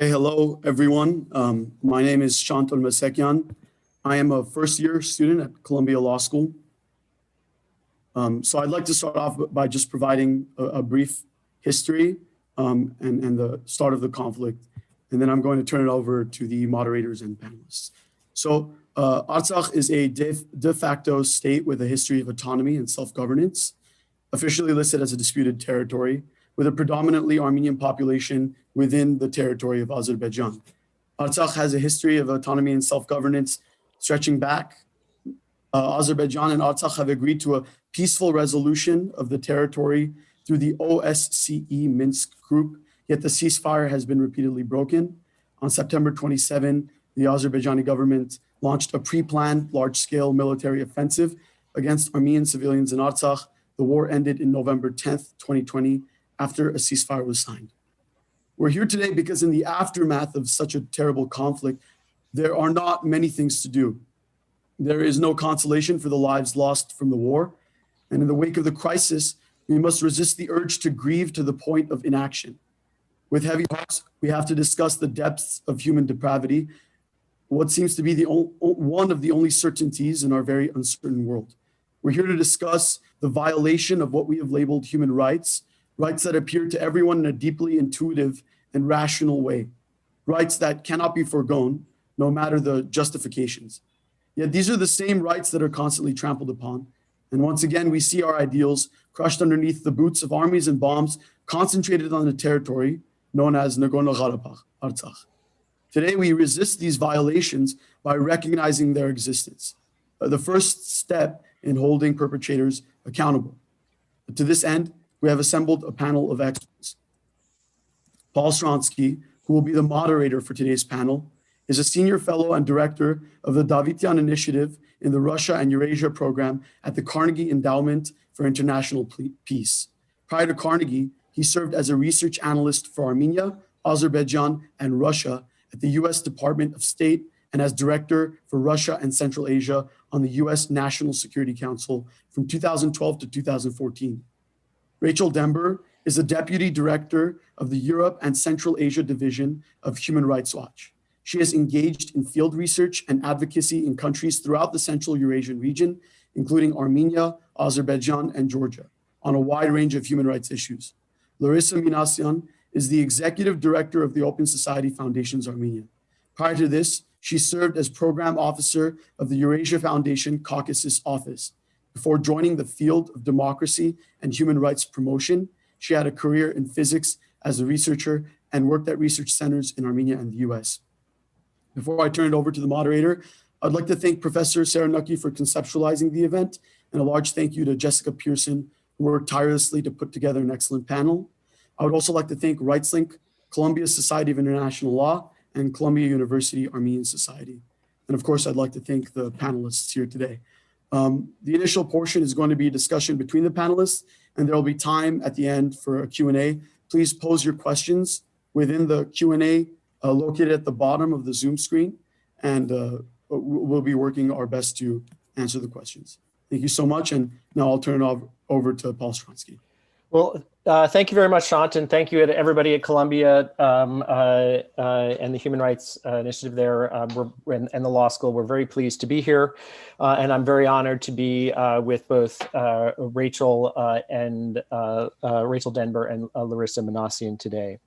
Okay, hello everyone. My name is Rachel Denber. I am a first-year student at Columbia Law School. So I'd like to start off by just providing a brief history and the start of the conflict, and then I'm going to turn it over to the moderators and panelists. So Artsakh is a de facto state with a history of autonomy and self-governance, officially listed as a disputed territory, with a predominantly Armenian population within the territory of Azerbaijan. Artsakh has a history of autonomy and self-governance stretching back. Azerbaijan and Artsakh have agreed to a peaceful resolution of the territory through the OSCE Minsk group, yet the ceasefire has been repeatedly broken. On September 27, the Azerbaijani government launched a pre-planned large-scale military offensive against Armenian civilians in Artsakh. The war ended in November 10th, 2020, after a ceasefire was signed. We're here today because in the aftermath of such a terrible conflict, there are not many things to do. There is no consolation for the lives lost from the war. And in the wake of the crisis, we must resist the urge to grieve to the point of inaction. With heavy hearts, we have to discuss the depths of human depravity, what seems to be one of the only certainties in our very uncertain world. We're here to discuss the violation of what we have labeled human rights, rights that appear to everyone in a deeply intuitive and rational way, rights that cannot be forgone, no matter the justifications. Yet these are the same rights that are constantly trampled upon. And once again, we see our ideals crushed underneath the boots of armies and bombs concentrated on the territory known as Nagorno-Karabagh, Artsakh. Today, we resist these violations by recognizing their existence, the first step in holding perpetrators accountable. To this end, we have assembled a panel of experts. Paul Stronski, who will be the moderator for today's panel, is a senior fellow and director of the Davitian Initiative in the Russia and Eurasia program at the Carnegie Endowment for International Peace. Prior to Carnegie, he served as a research analyst for Armenia, Azerbaijan, and Russia at the US Department of State and as director for Russia and Central Asia on the US National Security Council from 2012 to 2014. Rachel Denber is the deputy director of the Europe and Central Asia division of Human Rights Watch. She has engaged in field research and advocacy in countries throughout the Central Eurasian region, including Armenia, Azerbaijan, and Georgia, on a wide range of human rights issues. Larisa Minasyan is the executive director of the Open Society Foundation's Armenia. Prior to this, she served as program officer of the Eurasia Foundation Caucasus office. Before joining the field of democracy and human rights promotion, she had a career in physics as a researcher and worked at research centers in Armenia and the US. Before I turn it over to the moderator, I'd like to thank Professor Sarah Nucky for conceptualizing the event, and a large thank you to Jessica Pearson, who worked tirelessly to put together an excellent panel. I would also like to thank RightsLink, Columbia Society of International Law, and Columbia University Armenian Society. And of course, I'd like to thank the panelists here today. The initial portion is going to be a discussion between the panelists, and there will be time at the end for a Q&A. Please pose your questions within the Q&A located at the bottom of the Zoom screen, and we'll be working our best to answer the questions. Thank you so much, and now I'll turn it over to Paul Stronski. Well, thank you very much, Shant, and thank you to everybody at Columbia and the Human Rights Initiative there and the law school. We're very pleased to be here, and I'm very honored to be with both Rachel Denber and Larisa Minasyan today.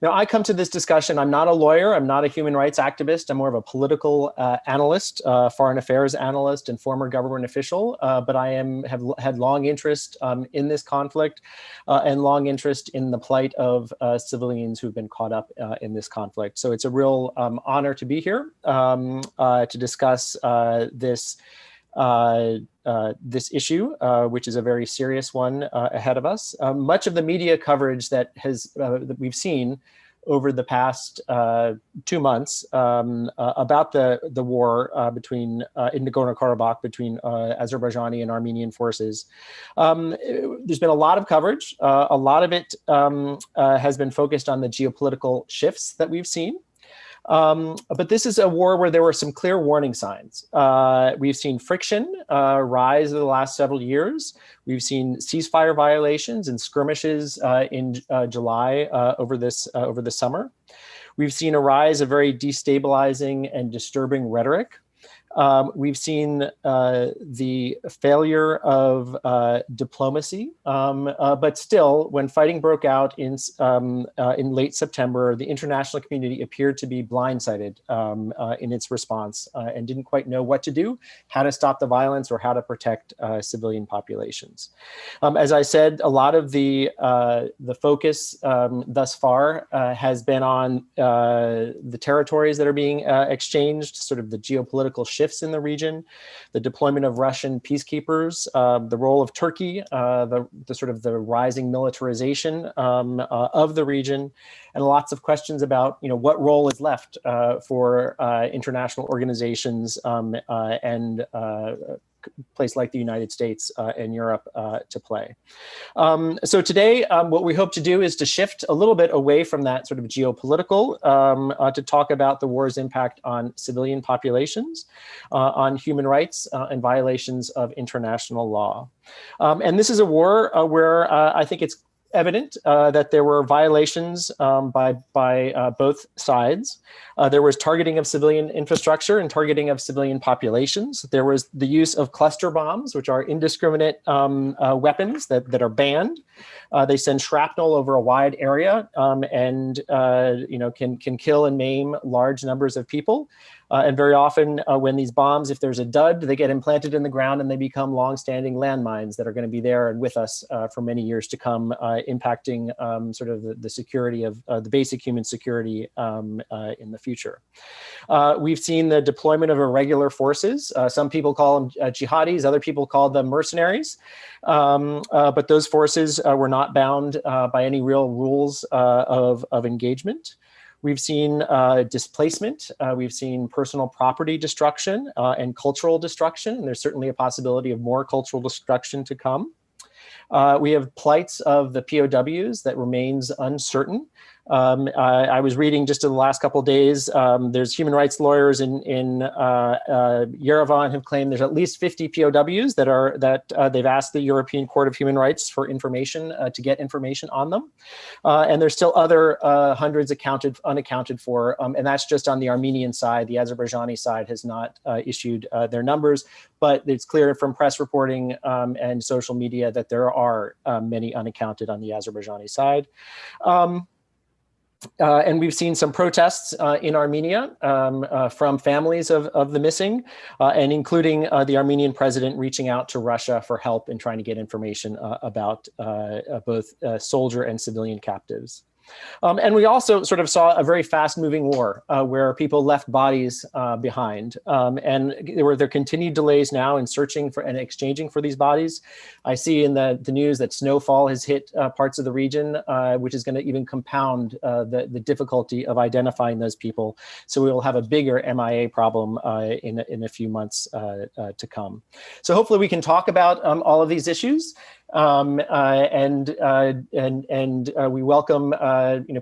Now, I come to this discussion, I'm not a lawyer, I'm not a human rights activist, I'm more of a political analyst, foreign affairs analyst, and former government official, but I have had long interest in this conflict and long interest in the plight of civilians who've been caught up in this conflict. So it's a real honor to be here to discuss this issue, which is a very serious one ahead of us. Much of the media coverage that we've seen over the past 2 months about the war in Nagorno-Karabagh between Azerbaijani and Armenian forces. There's been a lot of coverage. A lot of it has been focused on the geopolitical shifts that we've seen. But this is a war where there were some clear warning signs. We've seen friction rise in the last several years. We've seen ceasefire violations and skirmishes in July over the summer. We've seen a rise of very destabilizing and disturbing rhetoric. We've seen the failure of diplomacy, but still, when fighting broke out in late September, the international community appeared to be blindsided in its response and didn't quite know what to do, how to stop the violence, or how to protect civilian populations. As I said, a lot of the focus thus far has been on the territories that are being exchanged, sort of the geopolitical shifts in the region, the deployment of Russian peacekeepers, the role of Turkey, the sort of the rising militarization of the region, and lots of questions about what role is left for international organizations and place like the United States and Europe to play. So today, what we hope to do is to shift a little bit away from that sort of geopolitical to talk about the war's impact on civilian populations, on human rights and violations of international law. And this is a war where I think it's evident that there were violations by both sides. There was targeting of civilian infrastructure and targeting of civilian populations. There was the use of cluster bombs, which are indiscriminate weapons that are banned. They send shrapnel over a wide area and can kill and maim large numbers of people. And very often when these bombs, if there's a dud, they get implanted in the ground and they become long-standing landmines that are going to be there and with us for many years to come, impacting sort of the security of the basic human security in the future. We've seen the deployment of irregular forces. Some people call them jihadis, other people call them mercenaries. But those forces were not bound by any real rules of engagement. We've seen displacement, we've seen personal property destruction and cultural destruction, and there's certainly a possibility of more cultural destruction to come. We have plights of the POWs that remains uncertain. I was reading just in the last couple of days, there's human rights lawyers in Yerevan have claimed there's at least 50 POWs that they've asked the European Court of Human Rights for information to get information on them. And there's still other hundreds unaccounted for, and that's just on the Armenian side. The Azerbaijani side has not issued their numbers, but it's clear from press reporting and social media that there are many unaccounted on the Azerbaijani side. And we've seen some protests in Armenia from families of the missing, and including the Armenian president reaching out to Russia for help in trying to get information about both soldier and civilian captives. And we also sort of saw a very fast-moving war where people left bodies behind. And there were continued delays now in searching for and exchanging for these bodies. I see in the news that snowfall has hit parts of the region, which is going to even compound the difficulty of identifying those people. So we will have a bigger MIA problem in a few months to come. So hopefully we can talk about all of these issues. And we welcome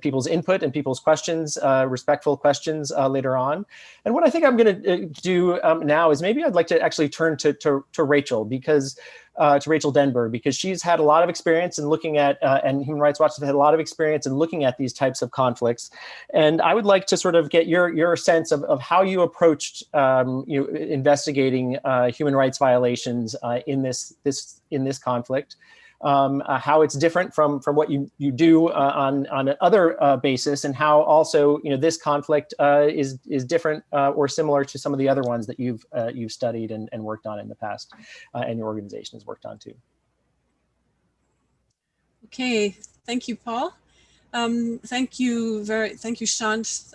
people's input and people's questions, respectful questions later on. And what I think I'm going to do now is maybe I'd like to actually turn to Rachel to Rachel Denber, because she's had a lot of experience in looking at, and Human Rights Watch has had a lot of experience in looking at these types of conflicts. And I would like to sort of get your sense of how you approached investigating human rights violations in this conflict. How it's different from what you do on another basis, and how also this conflict is different or similar to some of the other ones that you've studied and worked on in the past, and your organization has worked on too. Okay, thank you, Paul. Thank you, Shant,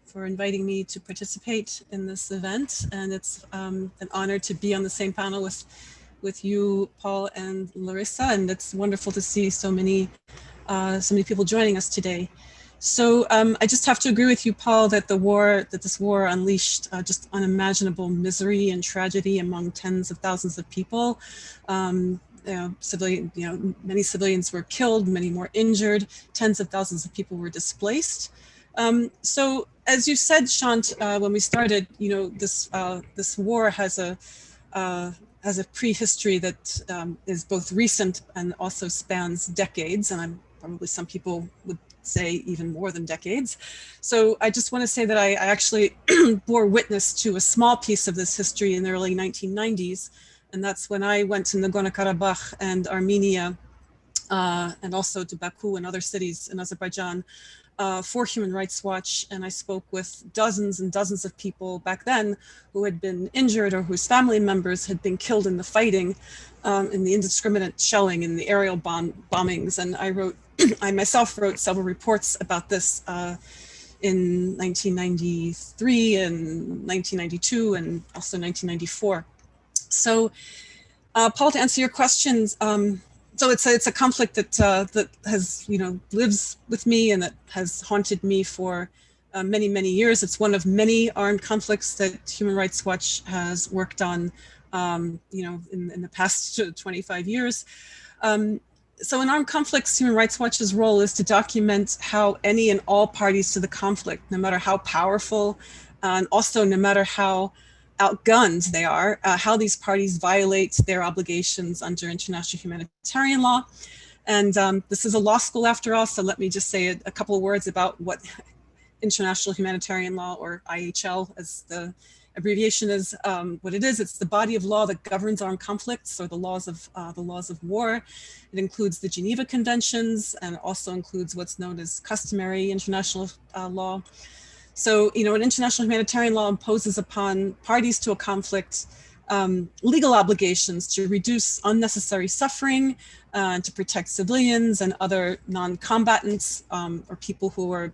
for inviting me to participate in this event, and it's an honor to be on the same panel with you, Paul and Larissa, and it's wonderful to see so many people joining us today. So I just have to agree with you, Paul, that this war unleashed just unimaginable misery and tragedy among tens of thousands of people. Many civilians were killed, many more injured, tens of thousands of people were displaced. So as you said, Shant, when we started, this war has a prehistory that is both recent and also spans decades, and probably some people would say even more than decades. So I just want to say that I actually bore witness to a small piece of this history in the early 1990s, and that's when I went to Nagorno-Karabagh and Armenia, and also to Baku and other cities in Azerbaijan, for Human Rights Watch, and I spoke with dozens and dozens of people back then who had been injured or whose family members had been killed in the fighting, in the indiscriminate shelling, in the aerial bombings. And I myself wrote several reports about this in 1993 and 1992 and also 1994. So, Paul, to answer your questions, so it's a conflict that has, lives with me and that has haunted me for many, many years. It's one of many armed conflicts that Human Rights Watch has worked on, in the past 25 years. So in armed conflicts, Human Rights Watch's role is to document how any and all parties to the conflict, no matter how powerful, and also no matter how outgunned they are, how these parties violate their obligations under international humanitarian law. And this is a law school after all, so let me just say a couple of words about what international humanitarian law, or IHL as the abbreviation is, what it is. It's the body of law that governs armed conflicts, or the laws of war. It includes the Geneva Conventions and also includes what's known as customary international law. So, an international humanitarian law imposes upon parties to a conflict legal obligations to reduce unnecessary suffering, to protect civilians and other non-combatants, or people who are,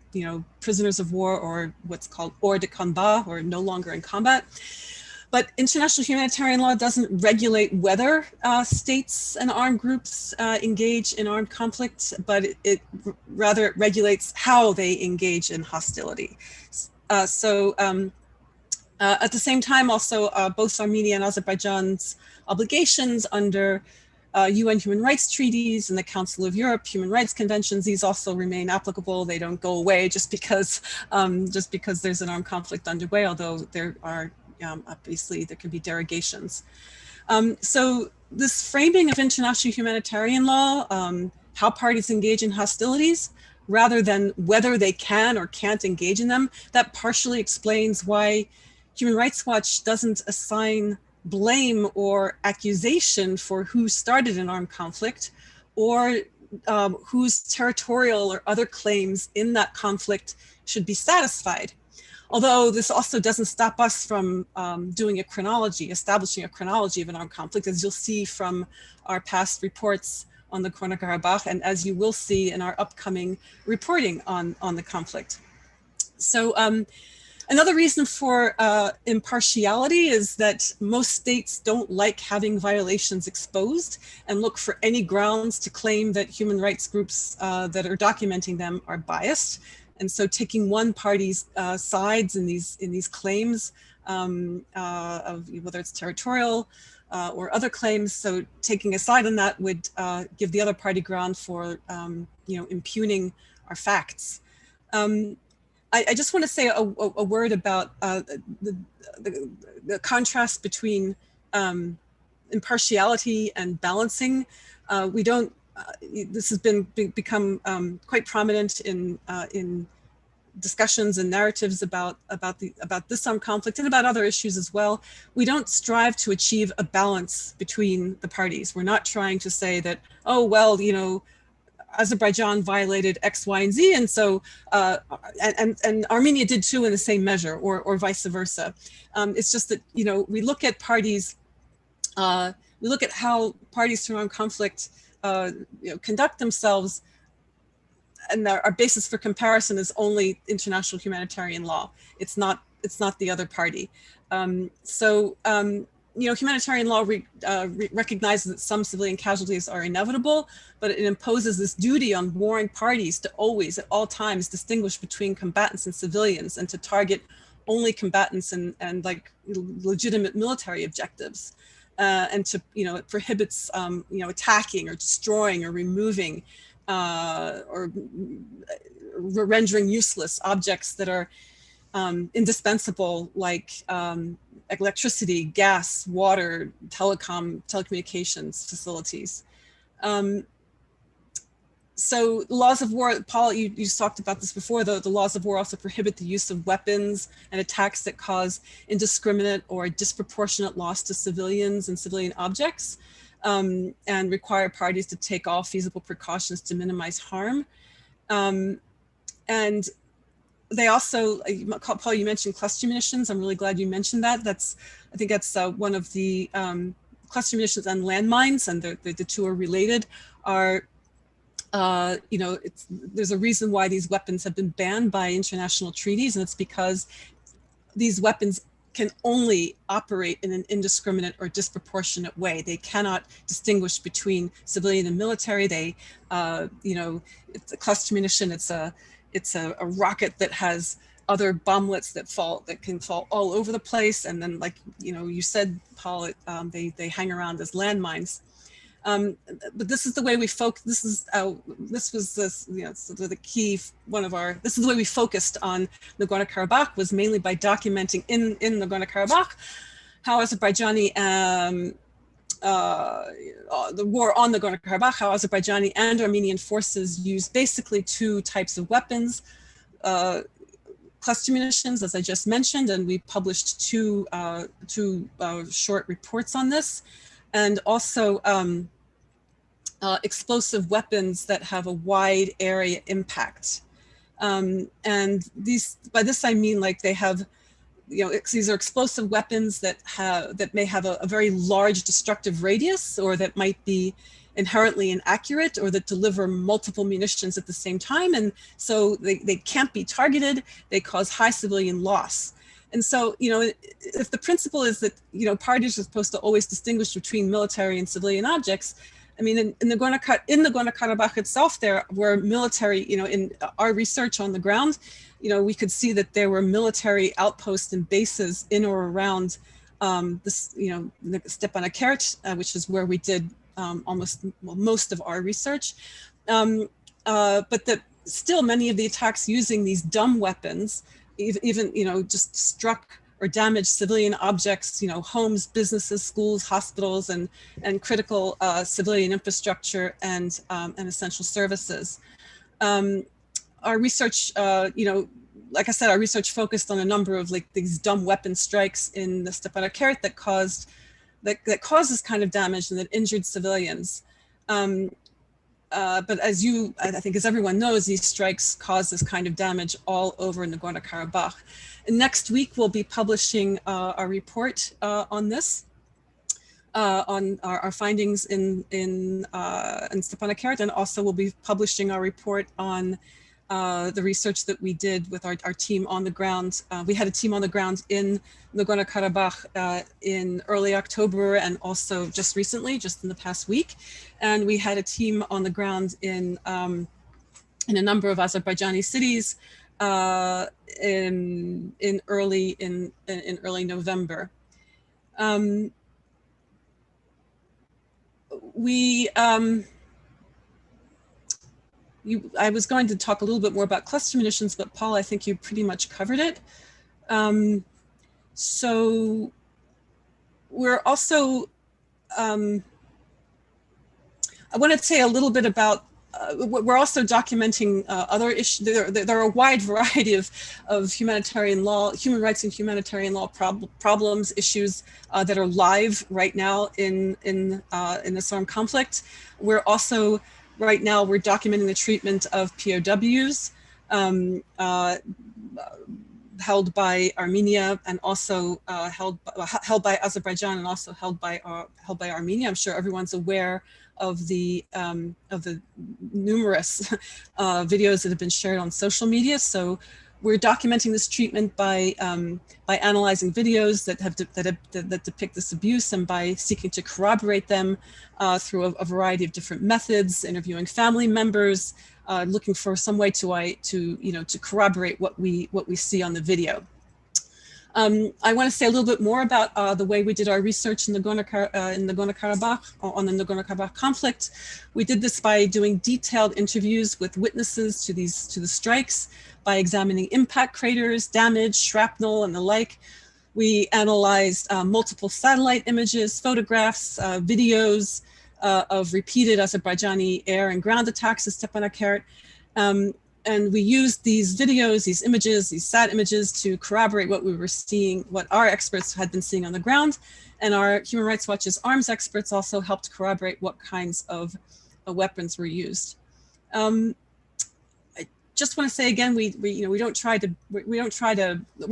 prisoners of war, or what's called hors de combat, or no longer in combat. But international humanitarian law doesn't regulate whether states and armed groups engage in armed conflict, but it rather regulates how they engage in hostility. At the same time, also, both Armenia and Azerbaijan's obligations under UN human rights treaties and the Council of Europe human rights conventions, these also remain applicable. They don't go away just because there's an armed conflict underway, although there are obviously there can be derogations. So this framing of international humanitarian law, how parties engage in hostilities, rather than whether they can or can't engage in them, that partially explains why Human Rights Watch doesn't assign blame or accusation for who started an armed conflict, or whose territorial or other claims in that conflict should be satisfied. Although this also doesn't stop us from doing a chronology, establishing a chronology of an armed conflict, as you'll see from our past reports on the Nagorno-Karabagh, and as you will see in our upcoming reporting on the conflict. So another reason for impartiality is that most states don't like having violations exposed and look for any grounds to claim that human rights groups that are documenting them are biased. And so taking one party's sides in these claims of whether it's territorial or other claims, so taking a side on that would give the other party ground for impugning our facts. I just want to say a word about the contrast between impartiality and balancing. We don't. This has become quite prominent in discussions and narratives about this armed conflict and about other issues as well. We don't strive to achieve a balance between the parties. We're not trying to say that, oh well, Azerbaijan violated X, Y, and Z, and so and Armenia did too in the same measure, or vice versa. It's just that we look at parties, we look at how parties to armed conflict conduct themselves, and our basis for comparison is only international humanitarian law. It's not the other party. Humanitarian law recognizes that some civilian casualties are inevitable, but it imposes this duty on warring parties to always, at all times, distinguish between combatants and civilians, and to target only combatants and like legitimate military objectives, and to it prohibits attacking or destroying or removing or rendering useless objects that are indispensable, like electricity, gas, water, telecommunications facilities. So laws of war, Paul, you talked about this before, the laws of war also prohibit the use of weapons and attacks that cause indiscriminate or disproportionate loss to civilians and civilian objects, and require parties to take all feasible precautions to minimize harm. And they also, Paul, you mentioned cluster munitions. I'm really glad you mentioned that. I think that's one of the cluster munitions and landmines, and the two are related, are, there's a reason why these weapons have been banned by international treaties, and it's because these weapons can only operate in an indiscriminate or disproportionate way. They cannot distinguish between civilian and military. They, it's a cluster munition. It's a rocket that has other bomblets that can fall all over the place, and then, like you said, Paul, they hang around as landmines. But this is the way we focus. This is the key. This is the way we focused on Nagorno-Karabagh, was mainly by documenting in Nagorno-Karabagh how Azerbaijani, the war on Nagorno-Karabagh, how Azerbaijani and Armenian forces used basically two types of weapons, cluster munitions, as I just mentioned, and we published two short reports on this, and also explosive weapons that have a wide area impact. And by this I mean, like, they have, these are explosive weapons that may have a very large destructive radius, or that might be inherently inaccurate, or that deliver multiple munitions at the same time. And so they can't be targeted, they cause high civilian loss. And so, if the principle is that, parties are supposed to always distinguish between military and civilian objects, I mean, in Nagorno-Karabakh itself, there were military, in our research on the ground, we could see that there were military outposts and bases in or around Stepanakert, which is where we did most of our research. But that still many of the attacks using these dumb weapons, even just struck or damaged civilian objects, homes, businesses, schools, hospitals, and critical civilian infrastructure and essential services. Our research, like I said, our research focused on a number of these dumb weapon strikes in the Stepanakert that caused this kind of damage and that injured civilians. But I think as everyone knows, these strikes cause this kind of damage all over Nagorno-Karabakh. And next week, we'll be publishing our report on this, on our findings in Stepanakert, and also we'll be publishing our report on the research that we did with our team on the ground. We had a team on the ground in Nagorno-Karabakh in early October, and also just recently, just in the past week. And we had a team on the ground in a number of Azerbaijani cities in early November. I was going to talk a little bit more about cluster munitions, but Paul, I think you pretty much covered it. So we're also, I want to say a little bit about, we're also documenting other issues. There are a wide variety of humanitarian law, human rights and humanitarian law problems, issues that are live right now in this armed conflict. We're also, right now, we're documenting the treatment of POWs held by Armenia, and also held by Azerbaijan, and also held by Armenia. I'm sure everyone's aware of the numerous videos that have been shared on social media. So we're documenting this treatment by analyzing videos that depict this abuse, and by seeking to corroborate them through a variety of different methods, interviewing family members, looking for some way to corroborate what we see on the video. I want to say a little bit more about the way we did our research in Nagorno-Karabagh, on the Nagorno-Karabagh conflict. We did this by doing detailed interviews with witnesses to the strikes, by examining impact craters, damage, shrapnel, and the like. We analyzed multiple satellite images, photographs, videos of repeated Azerbaijani air and ground attacks at Stepanakert. And we used these videos, these images, these sat images to corroborate what we were seeing, what our experts had been seeing on the ground. And our Human Rights Watch's arms experts also helped corroborate what kinds of weapons were used. I just want to say again, we don't try to, we're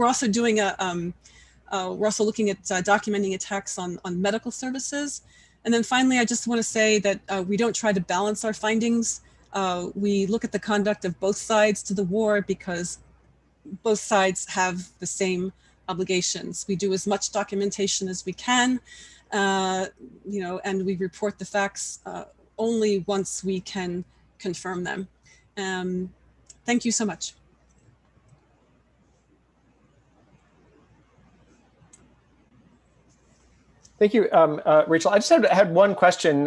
also doing we're also looking at documenting attacks on medical services. And then finally, I just want to say that we don't try to balance our findings. We look at the conduct of both sides to the war because both sides have the same obligations. We do as much documentation as we can, and we report the facts only once we can confirm them. Thank you so much. Thank you, Rachel. I just had one question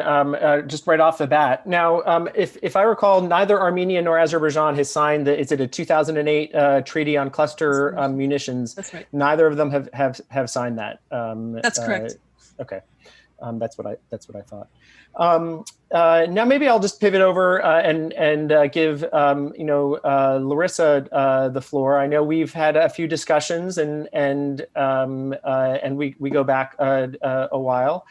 just right off the bat. Now, if I recall, neither Armenia nor Azerbaijan has signed is it a 2008 treaty on cluster munitions? That's right. Neither of them have signed that. That's correct. Okay, that's what I thought. Now maybe I'll just pivot over and give Larisa the floor. I know we've had a few discussions and we go back a while,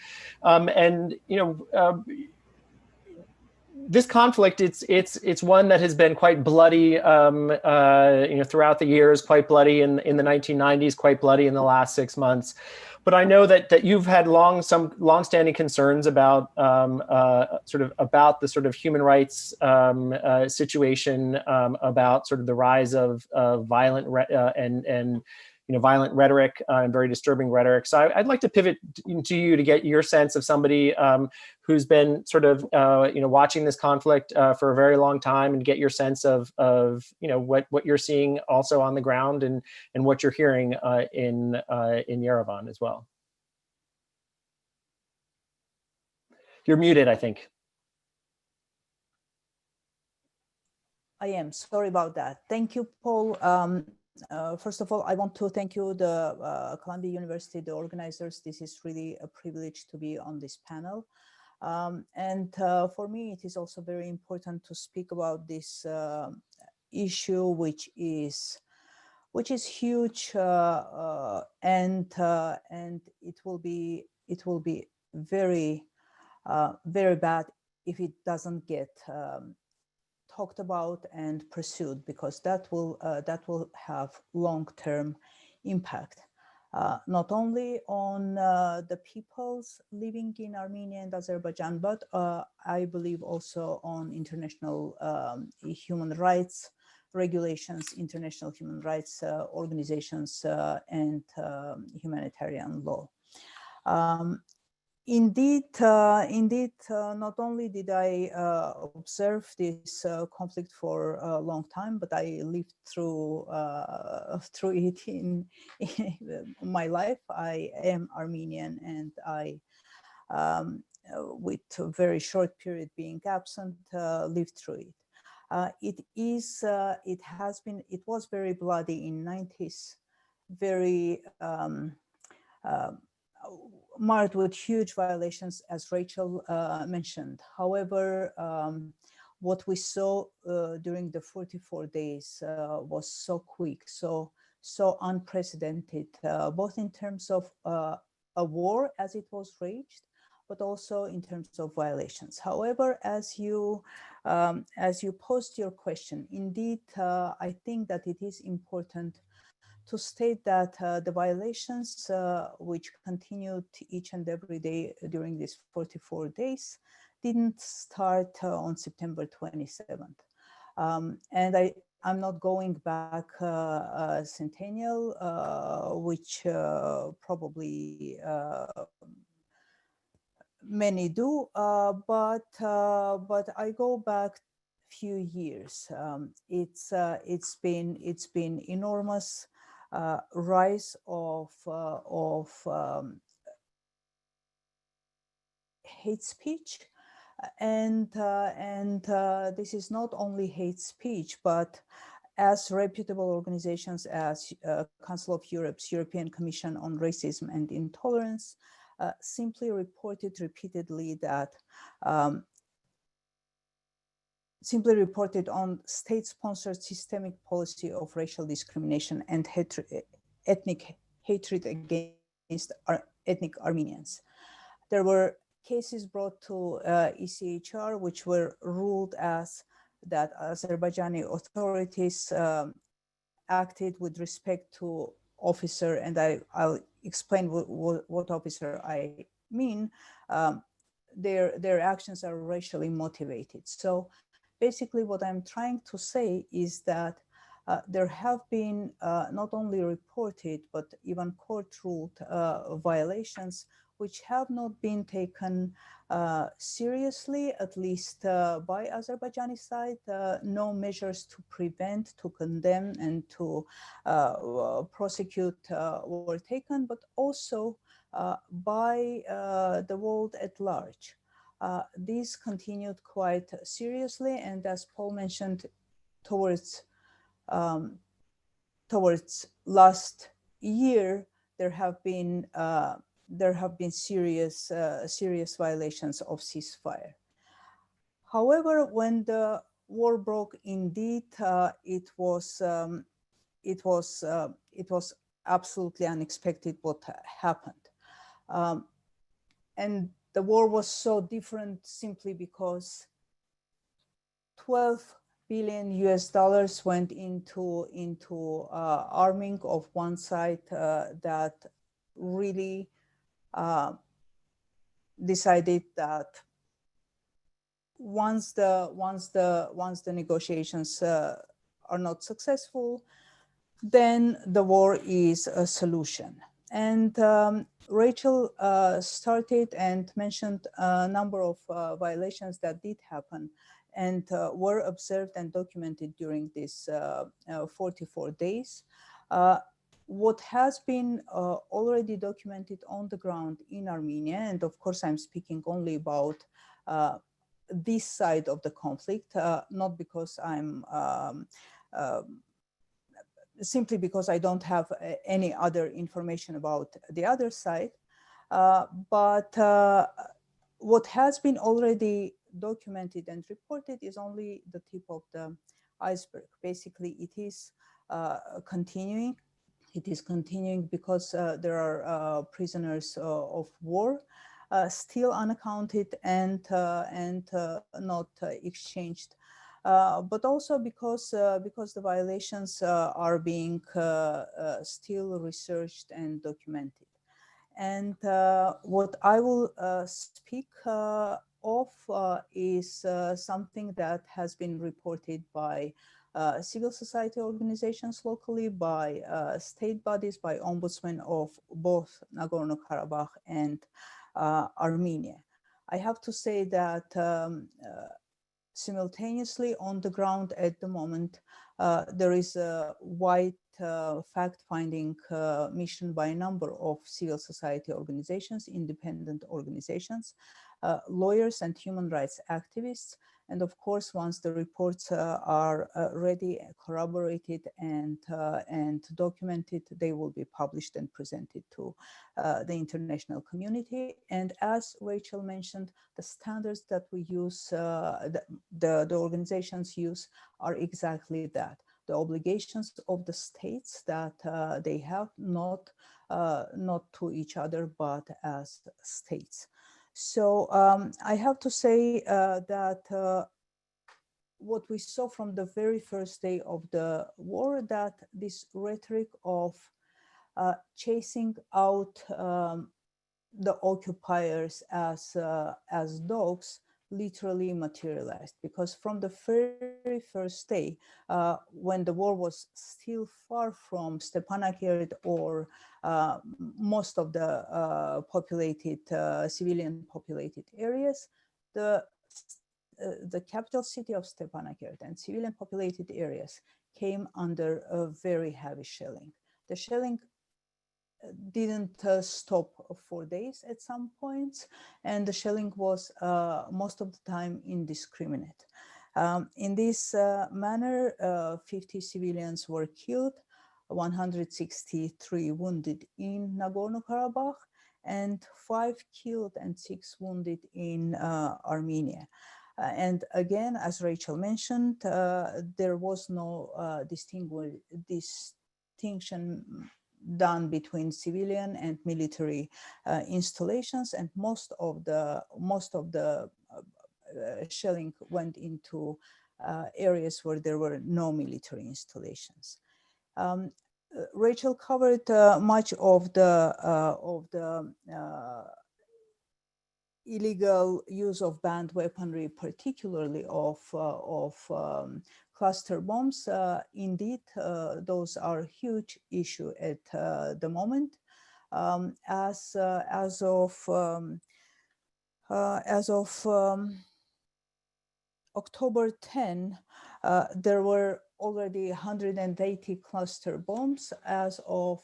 this conflict, it's one that has been quite bloody, throughout the years, quite bloody in the 1990s, quite bloody in the last 6 months. But I know that you've had some longstanding concerns about about the sort of human rights situation, about sort of the rise of violent violent rhetoric and very disturbing rhetoric. So I'd like to pivot to you to get your sense of somebody who's been sort of watching this conflict for a very long time, and get your sense of what you're seeing also on the ground and what you're hearing in Yerevan as well. You're muted, I think. I am sorry about that. Thank you, Paul. First of all, I want to thank you, the Columbia University, the organizers. This is really a privilege to be on this panel. And for me, it is also very important to speak about this issue, which is huge, and it will be very very bad if it doesn't get talked about and pursued, because that will have long-term impact, not only on the peoples living in Armenia and Azerbaijan, but I believe also on international human rights regulations, international human rights organizations, and humanitarian law. Indeed, not only did I observe this conflict for a long time, but I lived through it in my life. I am Armenian, and I, with a very short period being absent, lived through it. It was very bloody in 90s, very marred with huge violations, as Rachel mentioned. However, what we saw during the 44 days was so quick, so unprecedented, both in terms of a war as it was waged, but also in terms of violations. However, as you posed your question, indeed, I think that it is important to state that the violations which continued each and every day during these 44 days didn't start on September 27th. And I'm not going back centennial, which probably many do, but I go back a few years. It's been enormous. rise of hate speech. And this is not only hate speech, but as reputable organizations as Council of Europe's European Commission on Racism and Intolerance simply reported repeatedly that on state-sponsored systemic policy of racial discrimination and ethnic hatred against ethnic Armenians. There were cases brought to ECHR which were ruled as that Azerbaijani authorities acted with respect to officer, and I'll explain what officer I mean. Their actions are racially motivated. So basically what I'm trying to say is that there have been not only reported, but even court-ruled violations which have not been taken seriously, at least by Azerbaijani side. No measures to prevent, to condemn, and to prosecute were taken, but also by the world at large. These continued quite seriously, and as Paul mentioned, towards last year, there have been serious violations of ceasefire. However, when the war broke, indeed, it was absolutely unexpected what happened, and the war was so different simply because 12 billion US dollars went into arming of one side that really decided that once the negotiations are not successful, then the war is a solution. And Rachel started and mentioned a number of violations that did happen and were observed and documented during these 44 days. What has been already documented on the ground in Armenia, and of course I'm speaking only about this side of the conflict, not because I'm simply because I don't have any other information about the other side, but what has been already documented and reported is only the tip of the iceberg. Basically, it is continuing. It is continuing because there are prisoners of war still unaccounted and not exchanged. But also because the violations are being still researched and documented. And what I will speak of is something that has been reported by civil society organizations locally, by state bodies, by ombudsmen of both Nagorno-Karabagh and Armenia. I have to say that simultaneously on the ground at the moment, there is a wide fact-finding mission by a number of civil society organizations, independent organizations, lawyers and human rights activists. And of course, once the reports are ready, corroborated, and documented, they will be published and presented to the international community. And as Rachel mentioned, the standards that we use, the organizations use, are exactly that. The obligations of the states that they have, not to each other, but as states. So I have to say that what we saw from the very first day of the war, that this rhetoric of chasing out the occupiers as dogs literally materialized, because from the very first day, when the war was still far from Stepanakert or most of the populated, civilian populated areas, the capital city of Stepanakert and civilian populated areas came under a very heavy shelling. The shelling didn't stop for days at some points, and the shelling was most of the time indiscriminate. In this manner, 50 civilians were killed, 163 wounded in Nagorno-Karabakh, and 5 killed and 6 wounded in Armenia. And again, as Rachel mentioned, there was no distinction done between civilian and military installations, and most of the shelling went into areas where there were no military installations. Rachel covered much of the illegal use of banned weaponry, particularly of cluster bombs. Indeed, those are a huge issue at the moment. As of October 10, there were already 180 cluster bombs. As of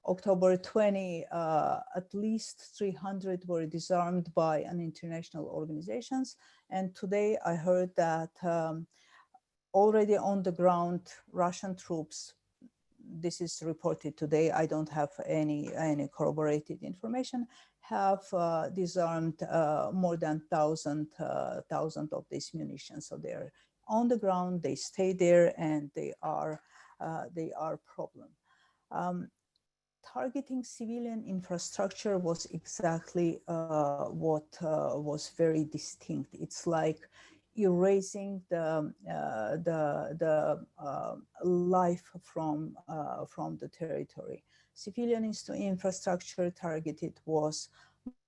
October 20, at least 300 were disarmed by an international organizations. And today I heard that already on the ground, Russian troops, this is reported today, I don't have any corroborated information, have disarmed more than 1,000 of these munitions. So they're on the ground, they stay there, and they are problem. Targeting civilian infrastructure was exactly what was very distinct. It's like erasing the life from the territory. Civilian infrastructure targeted was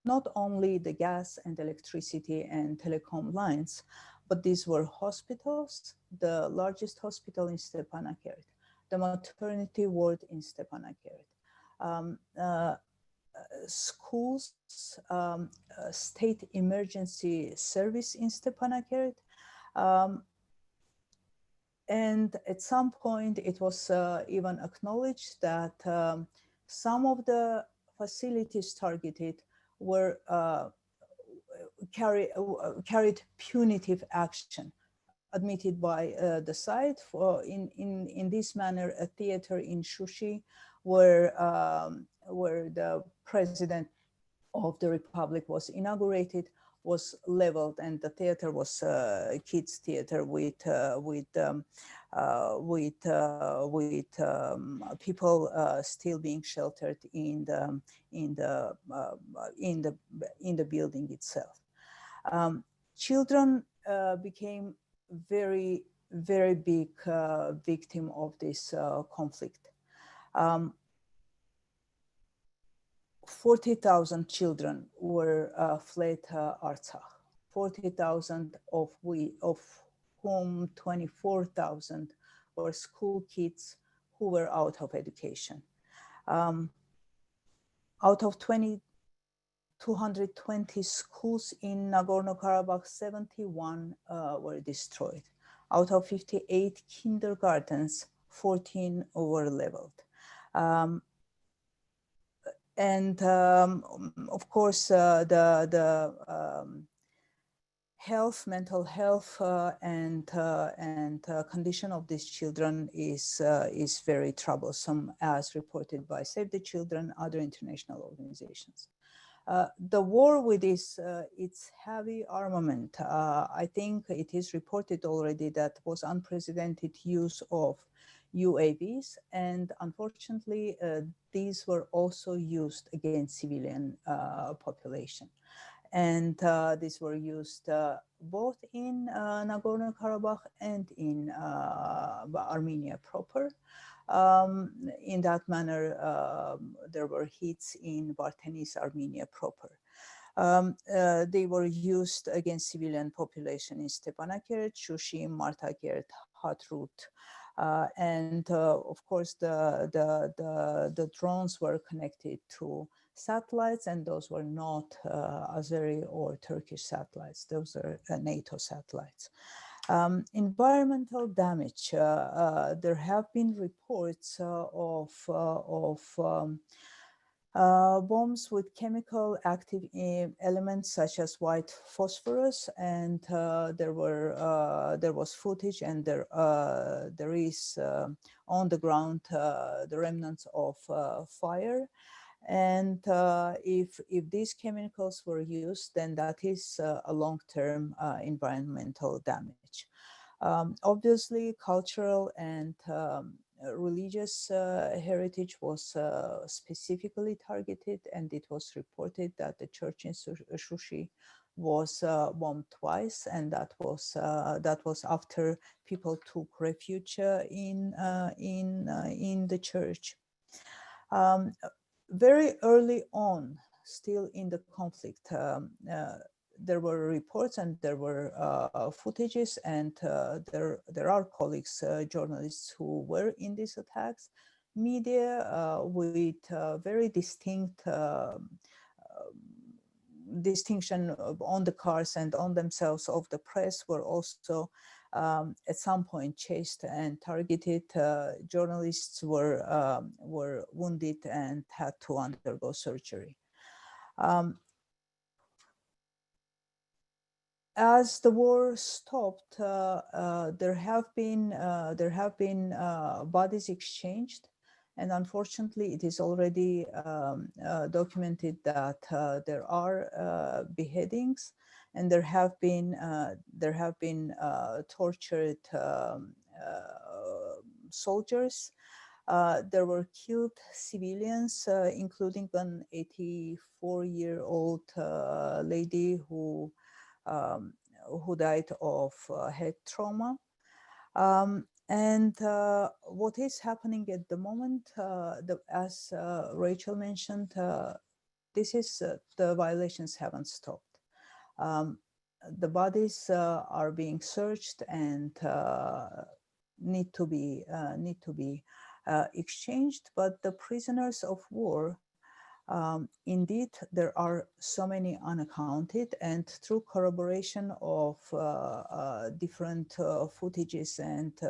not only the gas and electricity and telecom lines, but these were hospitals, the largest hospital in Stepanakert, the maternity ward in Stepanakert, schools, state emergency service in Stepanakert. And at some point, it was even acknowledged that some of the facilities targeted were carried punitive action, admitted by the site. In this manner, a theater in Shushi, where the president of the republic was inaugurated, was leveled, and the theater was a kids' theater with people still being sheltered in the building itself. Children became very big victim of this conflict. 40,000 children were fled Artsakh, 40,000 of whom 24,000 were school kids who were out of education. Out of 220 schools in Nagorno-Karabakh, 71 were destroyed. Out of 58 kindergartens, 14 were leveled. And of course, the mental health, and condition of these children is very troublesome, as reported by Save the Children, other international organizations. The war with its heavy armament, I think it is reported already that was unprecedented use of UAVs, and unfortunately, these were also used against civilian population. And these were used both in Nagorno-Karabakh and in Armenia proper. In that manner, there were hits in Vardenis, Armenia proper. They were used against civilian population in Stepanakert, Shushim, Martakert, Hatrut. And of course, the drones were connected to satellites, and those were not Azeri or Turkish satellites. Those are NATO satellites. Environmental damage. There have been reports of bombs with chemical active elements such as white phosphorus, and there was footage, and there is on the ground the remnants of fire. And if these chemicals were used, then that is a long-term environmental damage. Obviously, cultural and religious heritage was specifically targeted, and it was reported that the church in Shushi was bombed twice, and that was after people took refuge in the church. Very early on, still in the conflict, there were reports and there were footages, and there are colleagues, journalists who were in these attacks. Media with very distinct distinction on the cars and on themselves of the press were also at some point chased and targeted. Journalists were wounded and had to undergo surgery. As the war stopped, there have been bodies exchanged, and unfortunately, it is already documented that there are beheadings, and there have been tortured soldiers. There were killed civilians, including an 84-year-old lady who died of head trauma. And what is happening at the moment, as Rachel mentioned, the violations haven't stopped. The bodies are being searched and need to be exchanged, but the prisoners of war, indeed, there are so many unaccounted, and through corroboration of different footages and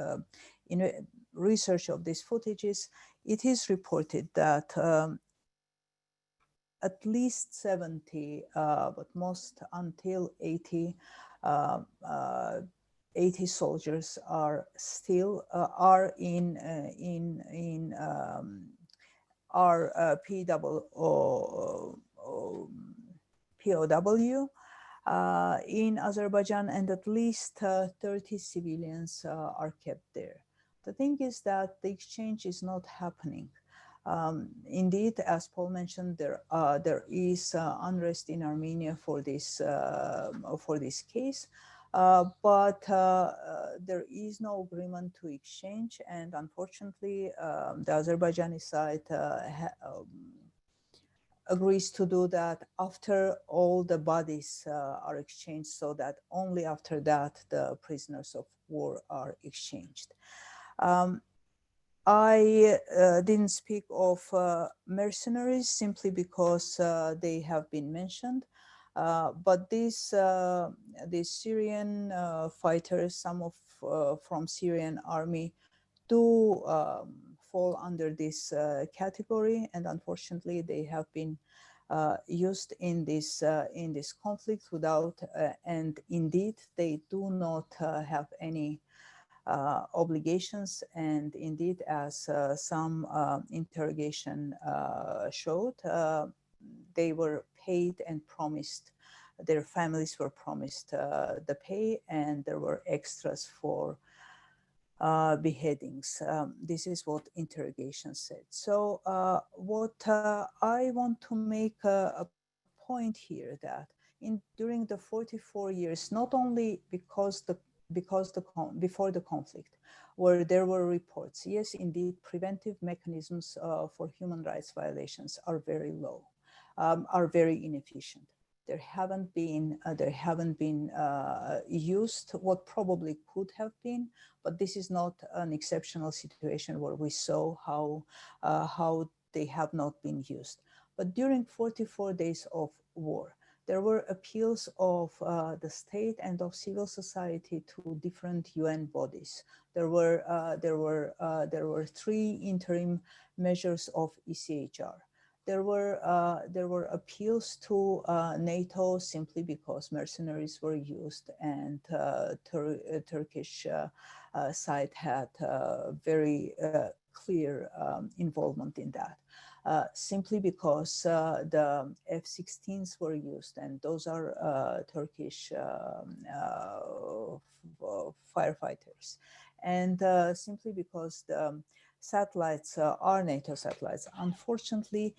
research of these footages, it is reported that at least 70, but most until 80, 80 soldiers are still POW in Azerbaijan, and at least 30 civilians are kept there. The thing is that the exchange is not happening. Indeed, as Paul mentioned, there is unrest in Armenia for this case, but there is no agreement to exchange, and unfortunately, the Azerbaijani side agrees to do that after all the bodies are exchanged, so that only after that the prisoners of war are exchanged. I didn't speak of mercenaries simply because they have been mentioned, but these Syrian fighters, some of from Syrian army, do fall under this category, and unfortunately, they have been used in this conflict without, and indeed, they do not have any obligations, and indeed, as some interrogation showed, they were paid and promised, their families were promised the pay, and there were extras for beheadings. This is what interrogation said. So what I want to make a point here, that during the 44 years, not only before the conflict, where there were reports, yes, indeed, preventive mechanisms for human rights violations are very low, are very inefficient. There haven't been used what probably could have been, but this is not an exceptional situation where we saw how they have not been used. But during 44 days of war, There were appeals of the state and of civil society to different UN bodies. There were 3 interim measures of ECHR. There were appeals to NATO simply because mercenaries were used, and Turkish side had very clear involvement in that. Simply because the F-16s were used, and those are Turkish firefighters. And simply because the satellites are NATO satellites. Unfortunately,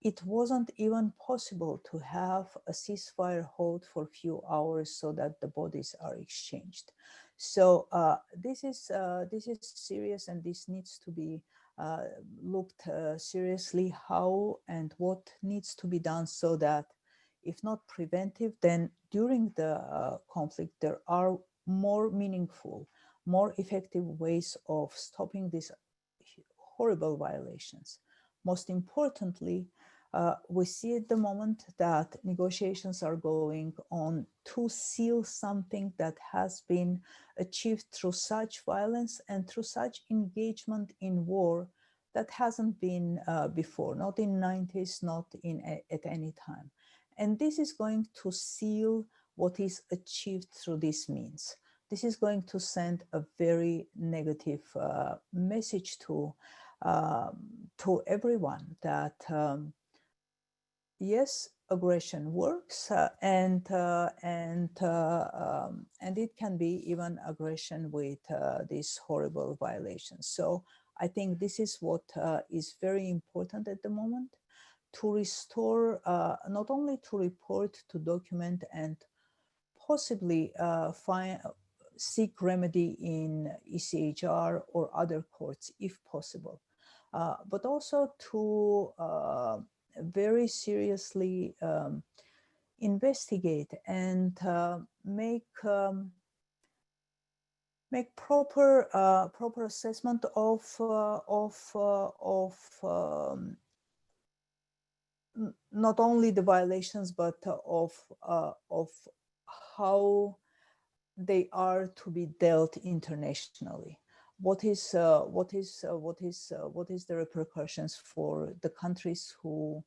it wasn't even possible to have a ceasefire hold for a few hours so that the bodies are exchanged. So this is serious, and this needs to be looked seriously how and what needs to be done so that, if not preventive, then during the conflict, there are more meaningful, more effective ways of stopping these horrible violations. Most importantly, we see at the moment that negotiations are going on to seal something that has been achieved through such violence and through such engagement in war that hasn't been before, not in 90s, not at any time. And this is going to seal what is achieved through this means. This is going to send a very negative message to everyone that yes, aggression works, and it can be even aggression with these horrible violations. So I think this is what is very important at the moment, to restore, not only to report, to document, and possibly seek remedy in ECHR or other courts if possible, but also to very seriously investigate and make proper assessment of not only the violations, but of how they are to be dealt internationally. What is the repercussions for the countries who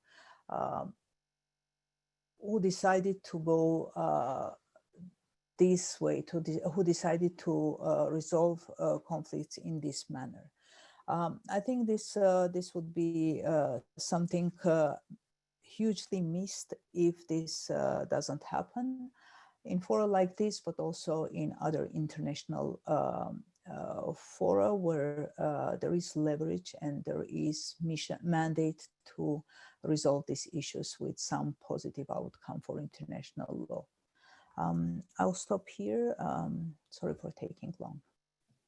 decided to go this way, who decided to resolve conflicts in this manner? I think this would be something hugely missed if this doesn't happen in fora like this, but also in other international fora where there is leverage and there is mandate to resolve these issues with some positive outcome for international law. I'll stop here. Sorry for taking long.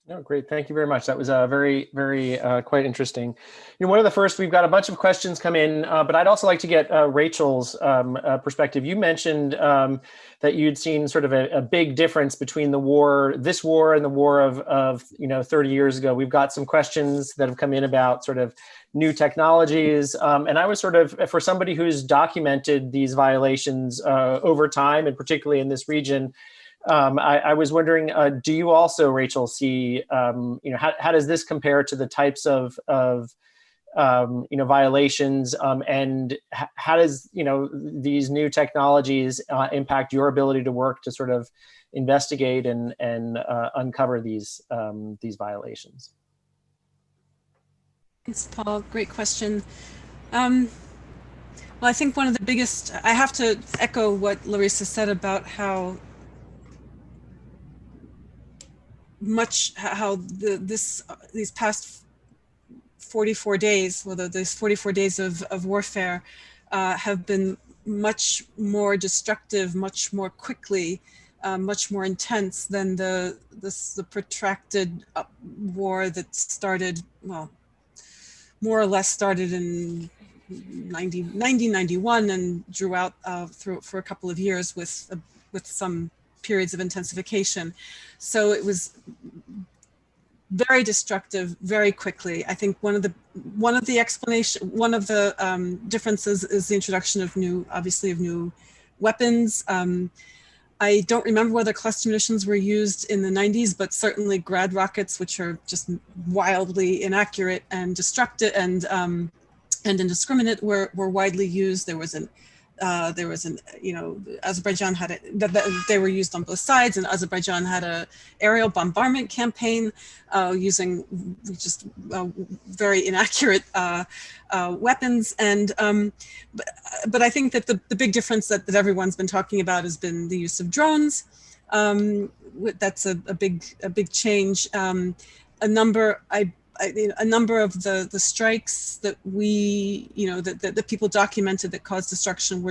No, great. Thank you very much. That was very, very quite interesting. You know, one of the first, we've got a bunch of questions come in, but I'd also like to get Rachel's perspective. You mentioned that you'd seen sort of a big difference between this war and the war of 30 years ago. We've got some questions that have come in about sort of new technologies. And I was sort of, for somebody who's documented these violations over time, and particularly in this region, I was wondering, do you also, Rachel, see, how does this compare to the types of violations, and how does, these new technologies impact your ability to work to sort of investigate and uncover these violations? Thanks, Paul. Great question. Well, I think one of the biggest, I have to echo what Larisa said about how these past 44 days, well, these 44 days of warfare have been much more destructive, much more quickly, much more intense than the protracted war that started, well, more or less started in 1991 and drew out for a couple of years with some periods of intensification. So it was very destructive very quickly. I think one of the differences is the introduction of new weapons. I don't remember whether cluster munitions were used in the 90s, but certainly grad rockets, which are just wildly inaccurate and destructive and indiscriminate, were widely used. There was an Azerbaijan had they were used on both sides, and Azerbaijan had a aerial bombardment campaign using just very inaccurate weapons. And but I think that the big difference that everyone's been talking about has been the use of drones. That's a big change. A number of the strikes that that people documented that caused destruction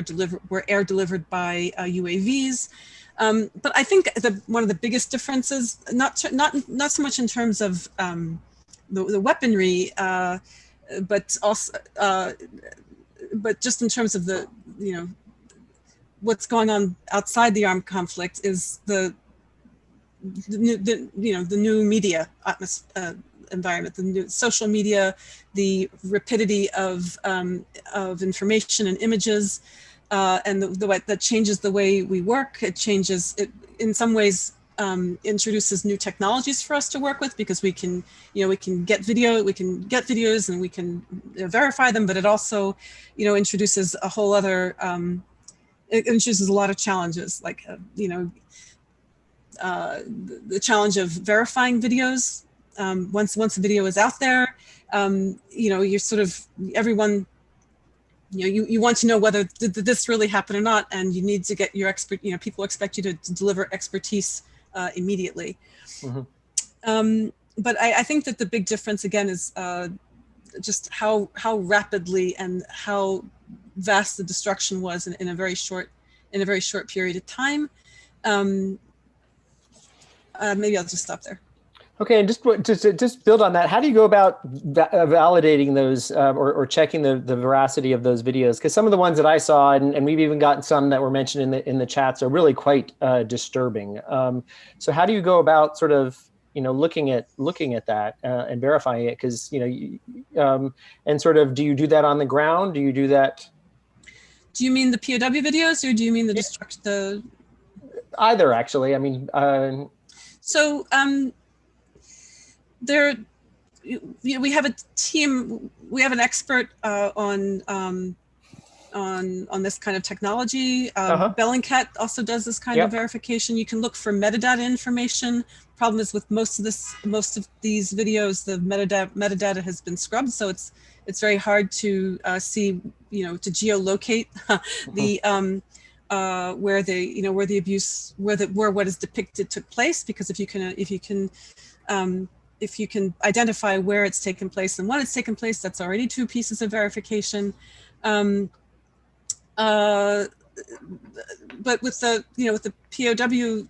were air delivered by UAVs. But I think one of the biggest differences, not so much in terms of the weaponry, but also but just in terms of the what's going on outside the armed conflict, is the new media environment, the new social media, the rapidity of information and images, and the way that changes the way we work. It in some ways introduces new technologies for us to work with, because we can get videos and we can verify them, but it also introduces a whole other it introduces a lot of challenges, like the challenge of verifying videos. Once a video is out there, you're sort of, everyone, you want to know whether did this really happen or not, and you need to get your people expect you to deliver expertise immediately. Mm-hmm. But I think that the big difference again is just how rapidly and how vast the destruction was in a very short period of time. Maybe I'll just stop there. Okay, and just build on that. How do you go about validating those or checking the veracity of those videos? Because some of the ones that I saw, and we've even gotten some that were mentioned in the chats, are really quite disturbing. So how do you go about sort of looking at that and verifying it? Because and sort of, do you do that on the ground? Do you do that? Do you mean the POW videos, or do you mean the destruction? Either, actually. I mean. So. We have a team. We have an expert on this kind of technology. Bellingcat also does this kind of verification. You can look for metadata information. Problem is, with most of these videos, the metadata has been scrubbed, so it's very hard to see, to geolocate the where the abuse, where what is depicted took place. Because if you can identify where it's taken place and when it's taken place, that's already two pieces of verification. But with the POW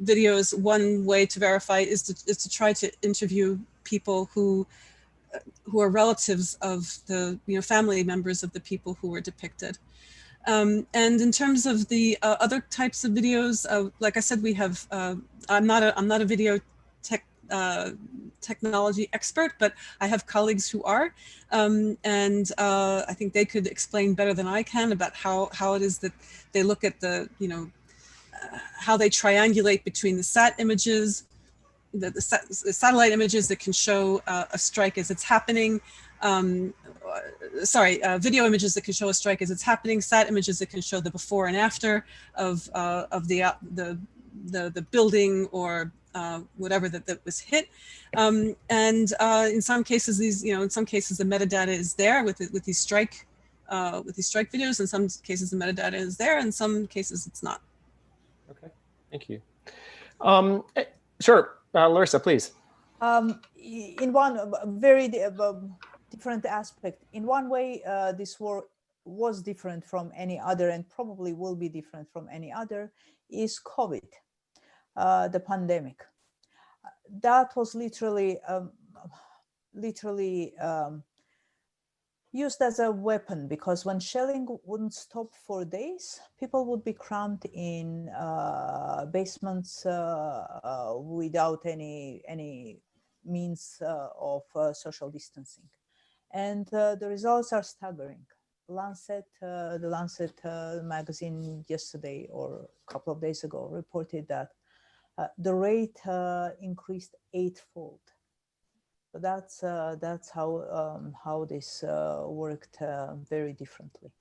videos, one way to verify is to try to interview people who are relatives of the family members of the people who were depicted. And in terms of the other types of videos, like I said, we have. I'm not a video technology expert, but I have colleagues who are, and I think they could explain better than I can about how it is that they look at the how they triangulate between the sat images, the satellite images that can show a strike as it's happening. Video images that can show a strike as it's happening, sat images that can show the before and after of the building or whatever that was hit, and in some cases the metadata is there with these strike videos. In some cases the metadata is there, in some cases it's not. Okay, thank you. Sure, Larisa, please. In one very different aspect, in one way, this war was different from any other, and probably will be different from any other, is COVID. The pandemic, that was literally used as a weapon, because when shelling wouldn't stop for days, people would be crammed in basements without any means of social distancing, and the results are staggering. The Lancet magazine yesterday or a couple of days ago reported that the rate increased eightfold. So that's how this worked very differently.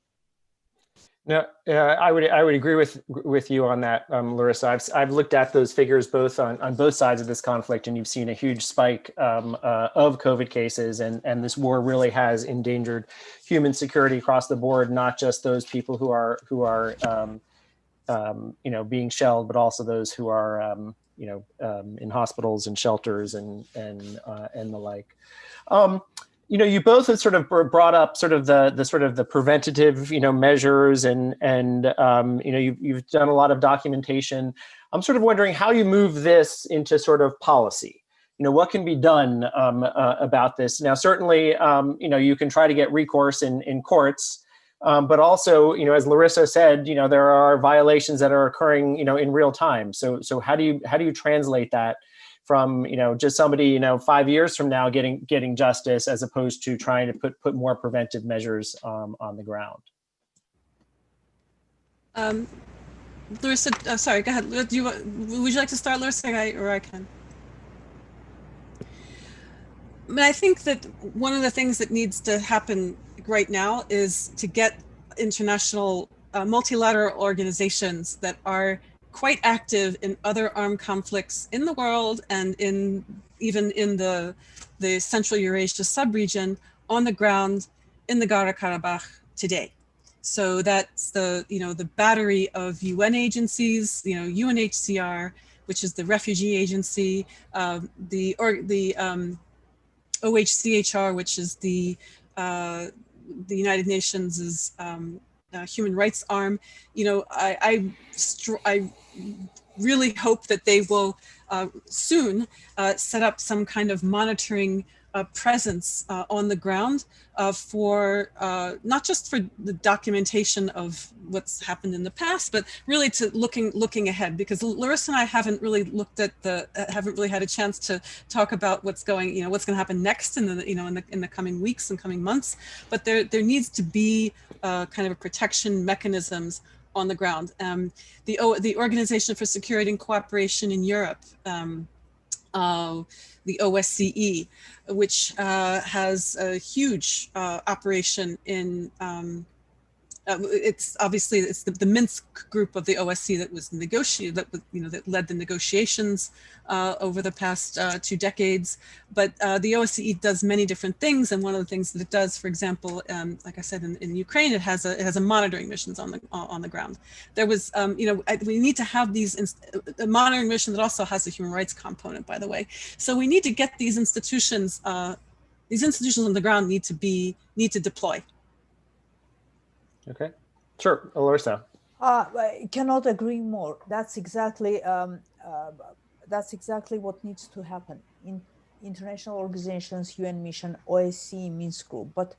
No, I would agree with you on that, Larissa. I've looked at those figures both on both sides of this conflict, and you've seen a huge spike of COVID cases, and this war really has endangered human security across the board, not just those people who are being shelled, but also those who are in hospitals and shelters and the like. You both have sort of brought up sort of the preventative, measures and you've done a lot of documentation. I'm sort of wondering how you move this into sort of policy. What can be done about this? Now, certainly, you can try to get recourse in courts, but also, as Larissa said, there are violations that are occurring, in real time. So how do you translate that from just somebody 5 years from now getting justice, as opposed to trying to put more preventive measures on the ground? Larissa, sorry, go ahead. Would you like to start, Larissa, or I can? I think that one of the things that needs to happen right now is to get international multilateral organizations that are quite active in other armed conflicts in the world and even in the Central Eurasia sub-region on the ground in the Nagorno-Karabagh today. So that's the battery of UN agencies, UNHCR, which is the refugee agency, the OHCHR, which is the United Nations' human rights arm. I really hope that they will soon set up some kind of monitoring presence on the ground for not just for the documentation of what's happened in the past, but really to looking ahead. Because Larissa and I haven't really had a chance to talk about what's going to happen next in the coming weeks and coming months. But there needs to be kind of protection mechanisms on the ground. The Organization for Security and Cooperation in Europe, the OSCE, which has a huge operation in, it's the Minsk group of the OSCE that was negotiated, that led the negotiations over the past 2 decades. But the OSCE does many different things, and one of the things that it does, for example, like I said, in Ukraine, it has a monitoring missions on the ground. There was, we need to have a monitoring mission that also has a human rights component, by the way. So we need to get these institutions on the ground need to deploy. Okay, sure, Larissa. I cannot agree more. That's exactly what needs to happen in international organizations, UN mission, OSCE, Minsk group. But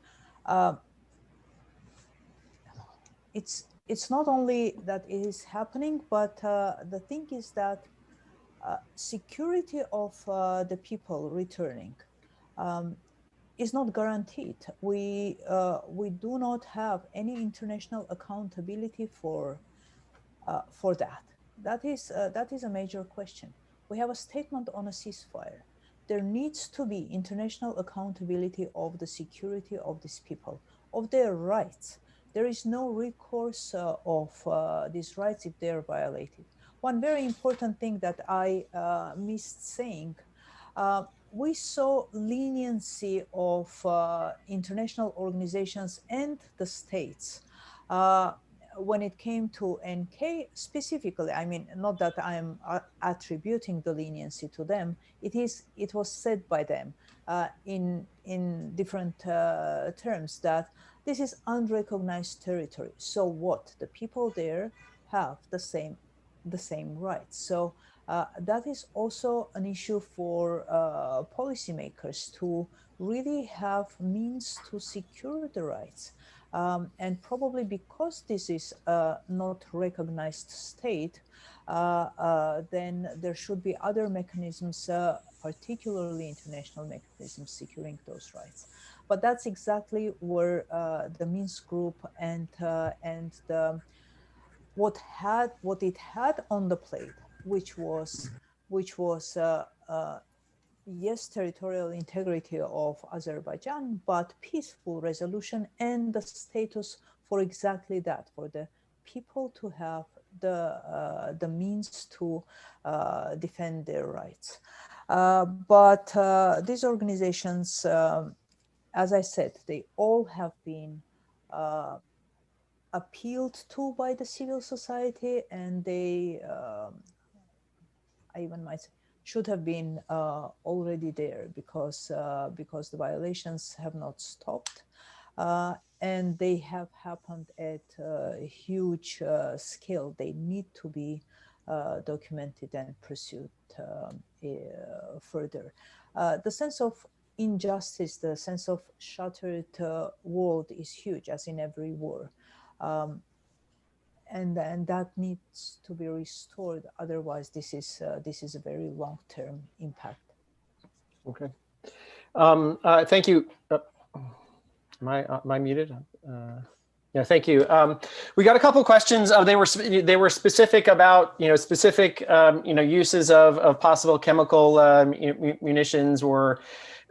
it's not only that it is happening, but the thing is that security of the people returning is not guaranteed. We do not have any international accountability for that. That is a major question. We have a statement on a ceasefire. There needs to be international accountability of the security of these people, of their rights. There is no recourse of these rights if they are violated. One very important thing that I missed saying, we saw leniency of international organizations and the states when it came to NK specifically. I mean, not that I am attributing the leniency to them. It was said by them in different terms that this is unrecognized territory. So what? The people there have the same rights. So that is also an issue for policymakers to really have means to secure the rights. And probably because this is a not recognized state, then there should be other mechanisms, particularly international mechanisms, securing those rights. But that's exactly where the Minsk group and what it had on the plate, which was yes, territorial integrity of Azerbaijan, but peaceful resolution and the status for exactly that, for the people to have the means to defend their rights. But these organizations, as I said, they all have been appealed to by the civil society, and they, I even might say, should have been already there because the violations have not stopped, and they have happened at a huge scale. They need to be documented and pursued further. The sense of injustice, the sense of shattered world is huge, as in every war. And that needs to be restored. Otherwise, this is a very long-term impact. Okay. Thank you. Am I muted? Yeah, thank you. We got a couple of questions. They were specific about specific uses of possible chemical munitions, or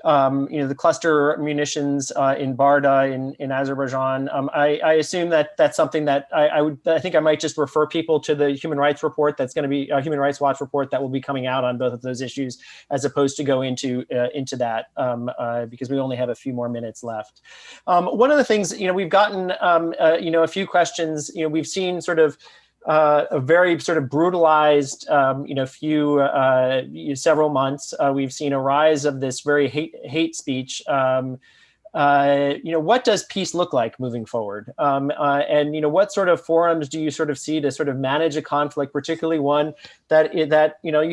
the cluster munitions in Barda in Azerbaijan. I assume that that's something that I think I might just refer people to the Human Rights report that's going to be a Human Rights Watch report that will be coming out on both of those issues, as opposed to go into that because we only have a few more minutes left. One of the things, we've gotten a few questions. We've seen sort of a very sort of brutalized, several months. We've seen a rise of this very hate speech. What does peace look like moving forward? And what sort of forums do you sort of see to sort of manage a conflict, particularly one that you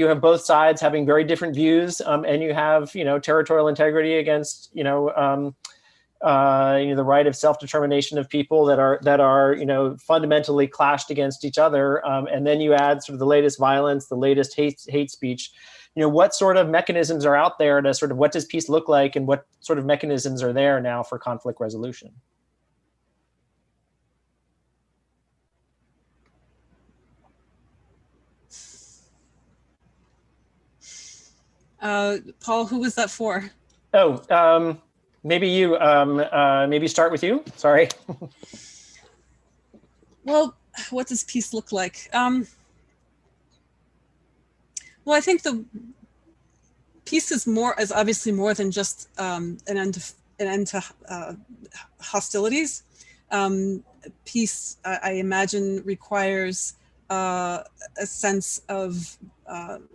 have both sides having very different views, and you have territorial integrity against the right of self-determination of people that are fundamentally clashed against each other, and then you add sort of the latest violence, the latest hate speech. What sort of mechanisms are out there to sort of, what does peace look like, and what sort of mechanisms are there now for conflict resolution? Paul, who was that for? Oh, maybe you, maybe start with you. Sorry. Well, what does peace look like? Well, I think the peace is obviously more than just an end to hostilities. Peace, I imagine, requires a sense of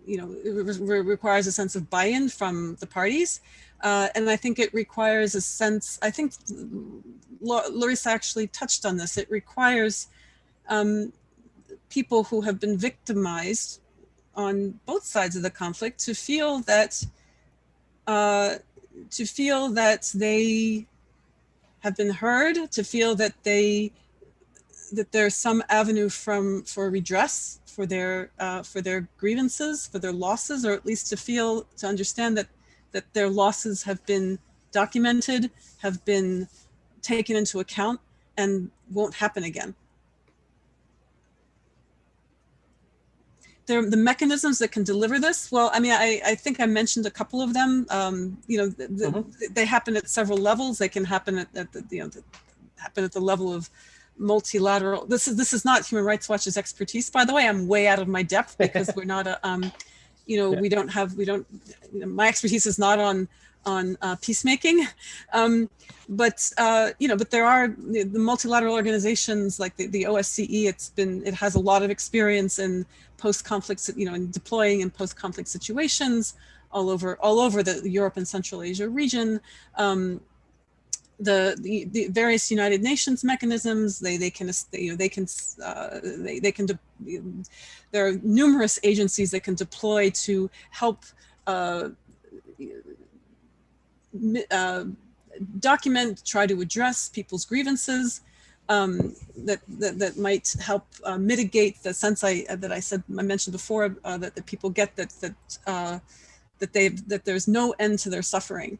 it requires a sense of buy-in from the parties, and I think it requires a sense. I think Larisa actually touched on this. It requires people who have been victimized on both sides of the conflict to feel that they have been heard, to feel that there's some avenue for redress for their grievances, for their losses, or at least to understand that their losses have been documented, have been taken into account, and won't happen again. The mechanisms that can deliver this, well, I mean, I think I mentioned a couple of them. They happen at several levels. They can happen at the level of multilateral. This is not Human Rights Watch's expertise, by the way. I'm way out of my depth because we're not my expertise is not on peacemaking, but there are the multilateral organizations like the OSCE. It has a lot of experience in post-conflict, in deploying in post-conflict situations all over the Europe and Central Asia region. The various United Nations mechanisms, there are numerous agencies that can deploy to help document, try to address people's grievances, that might help mitigate the sense I mentioned before, that the people get that there's no end to their suffering.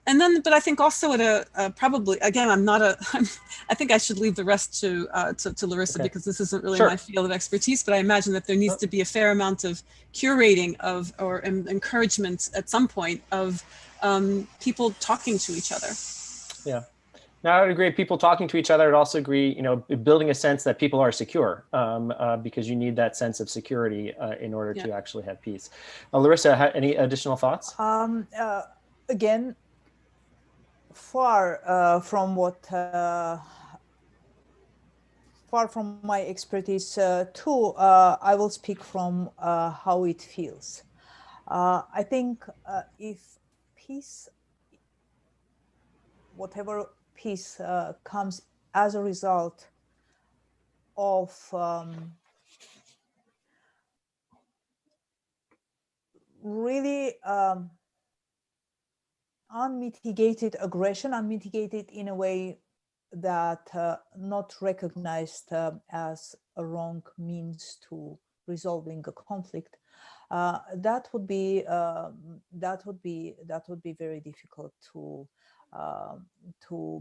And then, but I think also at probably, again, I think I should leave the rest to Larisa, Okay. because this isn't really Sure. my field of expertise, but I imagine that there needs to be a fair amount of curating or encouragement at some point of people talking to each other. Yeah. Now, I would agree. People talking to each other. I'd also agree, building a sense that people are secure, because you need that sense of security in order to actually have peace. Larisa, any additional thoughts? Again, far from my expertise too, I will speak from how it feels. I think if peace, whatever peace comes as a result of really unmitigated aggression, unmitigated in a way that not recognized as a wrong means to resolving a conflict, that would be very difficult to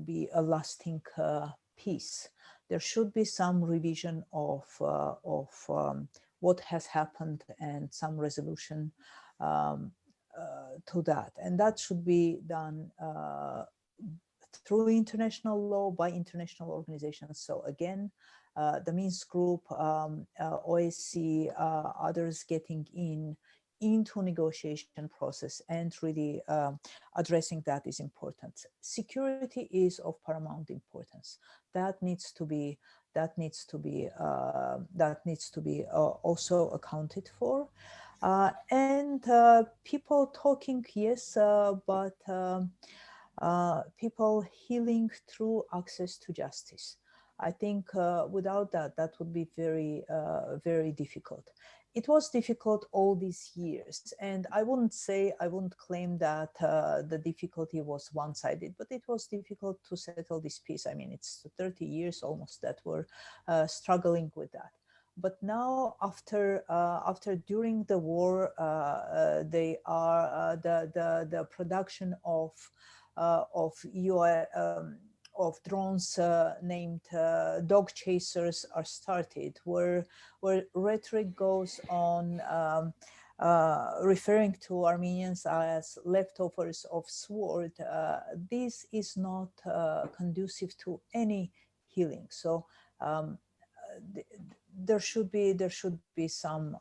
be a lasting peace. There should be some revision of what has happened and some resolution to that, and that should be done through international law by international organizations. So again, the Minsk group, OSCE, others getting into negotiation process and really addressing that is important. Security is of paramount importance. That needs to be also accounted for. And people talking, yes, but people healing through access to justice. I think without that, that would be very, very difficult. It was difficult all these years, and I wouldn't claim that the difficulty was one-sided, but it was difficult to settle this peace. I mean, it's 30 years almost that we're struggling with that. But now, during the war, the production of drones named dog chasers are started, where rhetoric goes on referring to Armenians as leftovers of sword. This is not conducive to any healing. So there should be some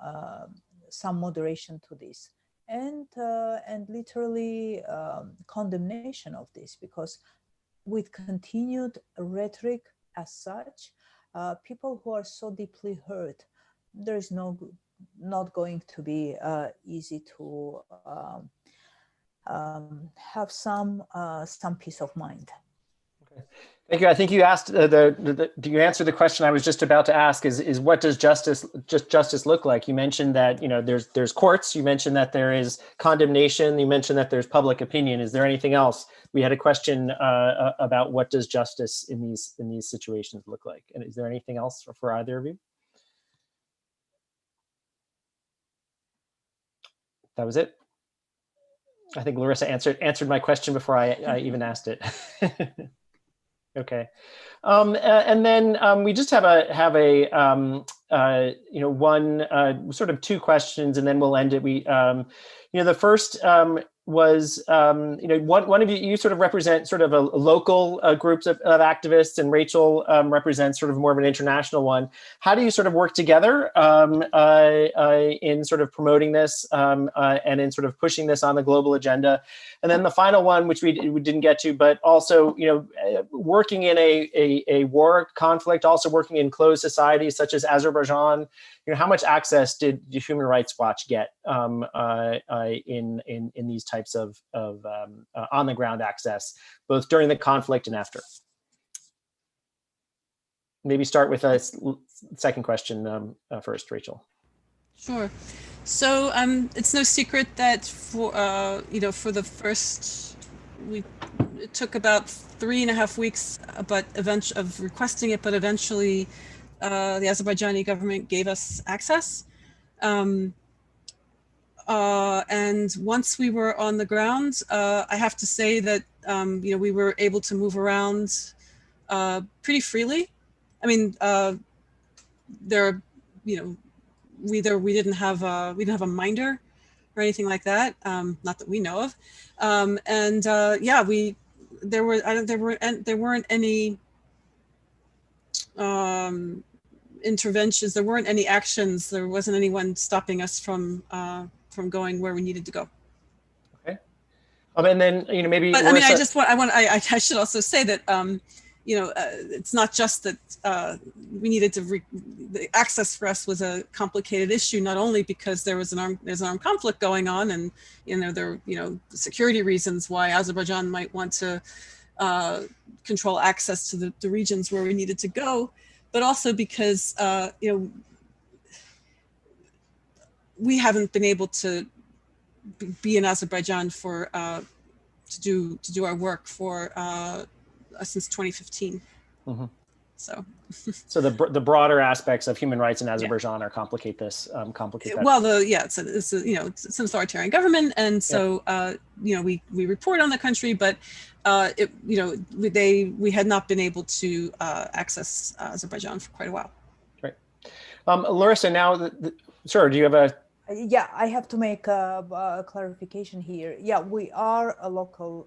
moderation to this, and literally condemnation of this, because with continued rhetoric as such, people who are so deeply hurt, there is not going to be easy to have some peace of mind. Okay. Thank you. I think you asked you answered the question I was just about to ask, is what does justice look like? You mentioned that, there's courts, you mentioned that there is condemnation, you mentioned that there's public opinion. Is there anything else? We had a question about what does justice in these situations look like? And is there anything else for either of you? That was it. I think Larisa answered my question before I even asked it. Okay, and then we just have one sort of two questions, and then we'll end it. The first was one of you sort of represent sort of a local groups of activists, and Rachel represents sort of more of an international one. How do you sort of work together in sort of promoting this and in sort of pushing this on the global agenda? And then the final one, which we didn't get to, but also working in a war conflict, also working in closed societies such as Azerbaijan. How much access did Human Rights Watch get in these types of on the ground access, both during the conflict and after? Maybe start with a second question first, Rachel. Sure. So it's no secret that for the first, it took about 3.5 weeks, but of requesting it, but eventually the Azerbaijani government gave us access. And once we were on the ground, I have to say that we were able to move around pretty freely. I mean, there, we didn't have a minder or anything like that, not that we know of, and yeah, there weren't any interventions, there weren't any actions, there wasn't anyone stopping us from going where we needed to go. Okay. And then maybe. But Larisa, I should also say that it's not just that we needed to the access for us was a complicated issue, not only because there's an armed conflict going on, and there security reasons why Azerbaijan might want to control access to the regions where we needed to go, but also because we haven't been able to be in Azerbaijan for to do our work for since 2015. Mm-hmm. So the broader aspects of human rights in Azerbaijan are complicate this. That. Well, it's an authoritarian government, and so we report on the country, but we had not been able to access Azerbaijan for quite a while. Right, Larisa. Now, sure. Do you have a? Yeah, I have to make a clarification here. Yeah, we are a local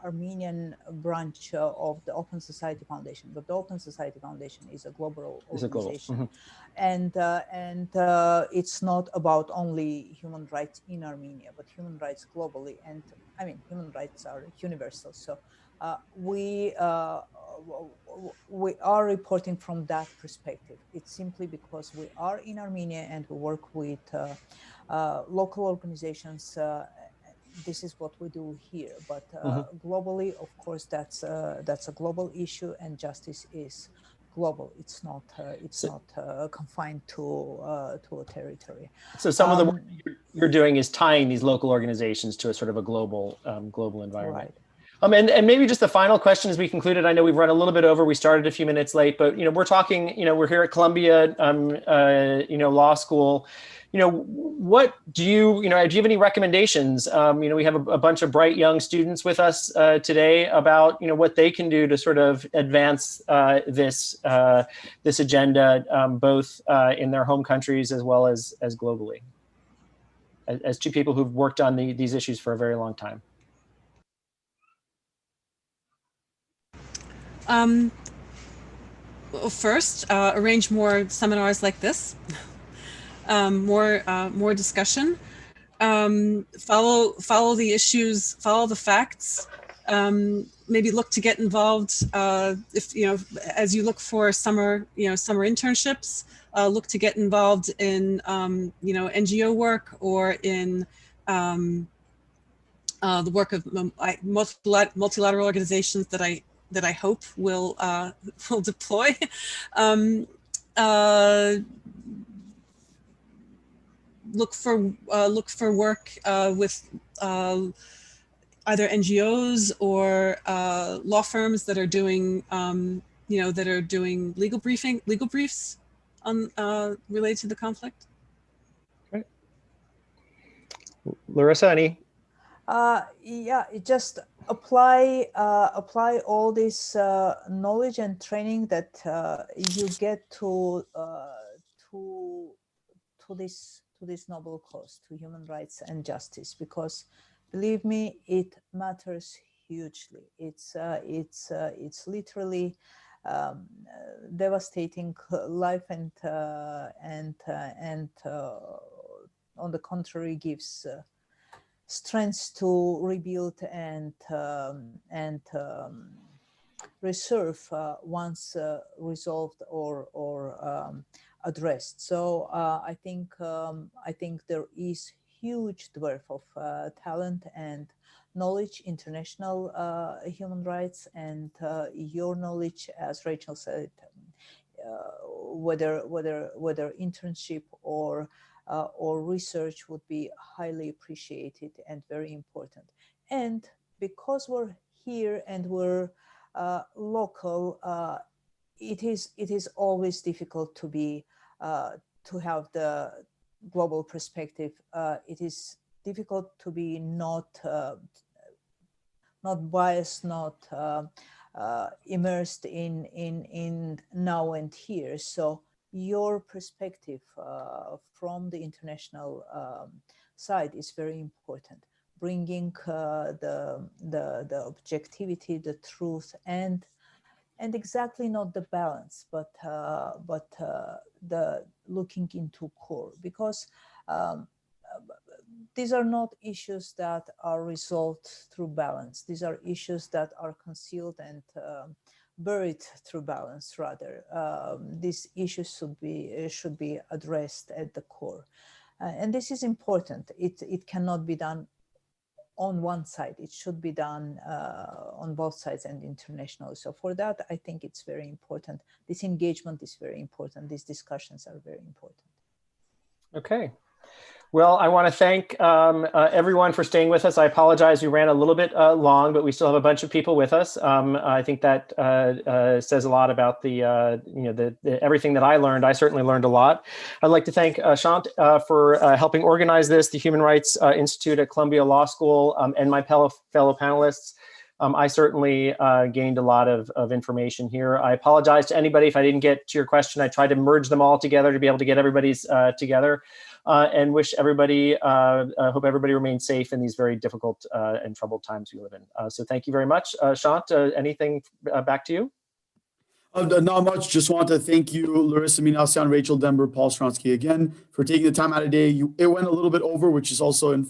Armenian branch of the Open Society Foundation, but the Open Society Foundation is a global organization, and it's not about only human rights in Armenia, but human rights globally. And I mean, human rights are universal. So we are reporting from that perspective. It's simply because we are in Armenia and we work with local organizations. This is what we do here. But globally, of course, that's a global issue, and justice is global. It's not confined to a territory. So some of the work you're doing is tying these local organizations to a sort of a global environment. Right. And maybe just the final question as we concluded. I know we've run a little bit over. We started a few minutes late, but we're talking. We're here at Columbia, Law School. What do you do you have any recommendations? We have a bunch of bright young students with us today about what they can do to sort of advance this agenda, both in their home countries as well as globally. As two people who've worked on these issues for a very long time. Well, first, arrange more seminars like this, more discussion. Follow the issues, follow the facts. Maybe look to get involved if as you look for summer internships. Look to get involved in NGO work or in the work of multilateral organizations that I hope will deploy. Look for work with either NGOs or law firms that are doing legal briefs on related to the conflict. Great. Larisa, any? Just apply all this knowledge and training that you get to this noble cause, to human rights and justice, because believe me, it matters hugely. It's literally devastating life, and on the contrary, gives strength to rebuild and reserve once resolved or addressed. So I think there is huge dearth of talent and knowledge, international human rights, and your knowledge, as Rachel said, whether internship or research would be highly appreciated and very important. And because we're here and we're local, it is always difficult to be to have the global perspective. It is difficult to be not not biased, not immersed in now and here. So your perspective from the international side is very important, bringing the objectivity, the truth, and exactly not the balance, but the looking into core, because these are not issues that are resolved through balance. These are issues that are concealed and buried through balance. Rather, these issues should be addressed at the core, and this is important. It cannot be done on one side. It should be done on both sides and internationally. So for that, I think it's very important. This engagement is very important. These discussions are very important. Okay. Well, I want to thank everyone for staying with us. I apologize, we ran a little bit long, but we still have a bunch of people with us. I think that says a lot about the everything that I learned. I certainly learned a lot. I'd like to thank Shant for helping organize this, the Human Rights Institute at Columbia Law School, and my fellow panelists. I certainly gained a lot of information here. I apologize to anybody if I didn't get to your question. I tried to merge them all together to be able to get everybody's together. And wish everybody, hope everybody remains safe in these very difficult and troubled times we live in. So thank you very much. Shant, anything back to you? Not much. Just want to thank you, Larisa Minasyan, Rachel Denber, Paul Stronski, again, for taking the time out of day. It went a little bit over, which is also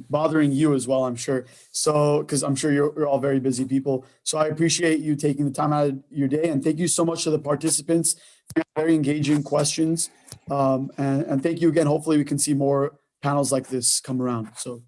bothering you as well, I'm sure. So, because I'm sure you're all very busy people. So I appreciate you taking the time out of your day, and thank you so much to the participants for very engaging questions. And thank you again. Hopefully we can see more panels like this come around. So